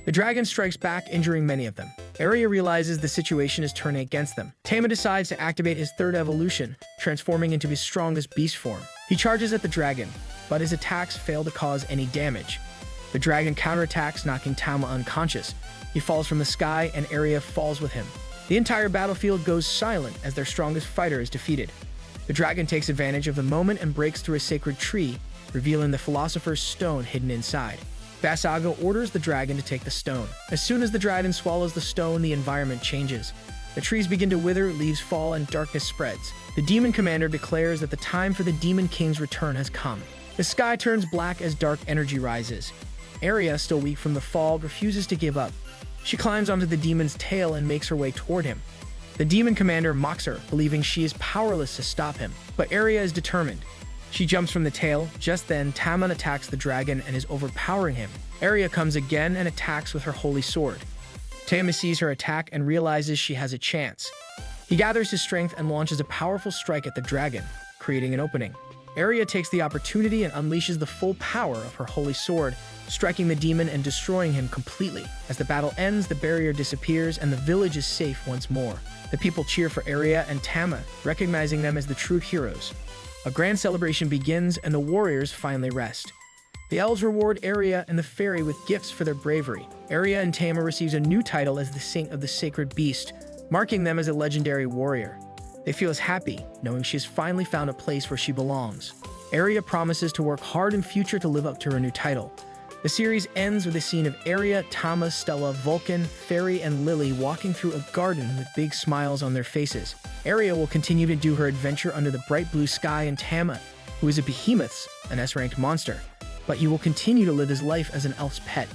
The dragon strikes back, injuring many of them. Aria realizes the situation is turning against them. Tama decides to activate his 3rd evolution, transforming into his strongest beast form. He charges at the dragon, but his attacks fail to cause any damage. The dragon counterattacks, knocking Tama unconscious. He falls from the sky and Aria falls with him. The entire battlefield goes silent as their strongest fighter is defeated. The dragon takes advantage of the moment and breaks through a sacred tree, revealing the Philosopher's Stone hidden inside. Basago orders the dragon to take the stone. As soon as the dragon swallows the stone, the environment changes. The trees begin to wither, leaves fall, and darkness spreads. The demon commander declares that the time for the Demon King's return has come. The sky turns black as dark energy rises. Aria, still weak from the fall, refuses to give up. She climbs onto the demon's tail and makes her way toward him. The demon commander mocks her, believing she is powerless to stop him. But Aria is determined. She jumps from the tail. Just then, Tamon attacks the dragon and is overpowering him. Aria comes again and attacks with her holy sword. Tama sees her attack and realizes she has a chance. He gathers his strength and launches a powerful strike at the dragon, creating an opening. Aria takes the opportunity and unleashes the full power of her holy sword, striking the demon and destroying him completely. As the battle ends, the barrier disappears and the village is safe once more. The people cheer for Aria and Tama, recognizing them as the true heroes. A grand celebration begins and the warriors finally rest. The elves reward Aria and the fairy with gifts for their bravery. Aria and Tama receives a new title as the Saint of the Sacred Beast, marking them as a legendary warrior. They feel as happy, knowing she has finally found a place where she belongs. Aria promises to work hard in future to live up to her new title. The series ends with a scene of Aria, Tama, Stella, Vulcan, Fairy, and Lily walking through a garden with big smiles on their faces. Aria will continue to do her adventure under the bright blue sky, and Tama, who is a behemoth, an S-ranked monster, but he will continue to live his life as an elf's pet.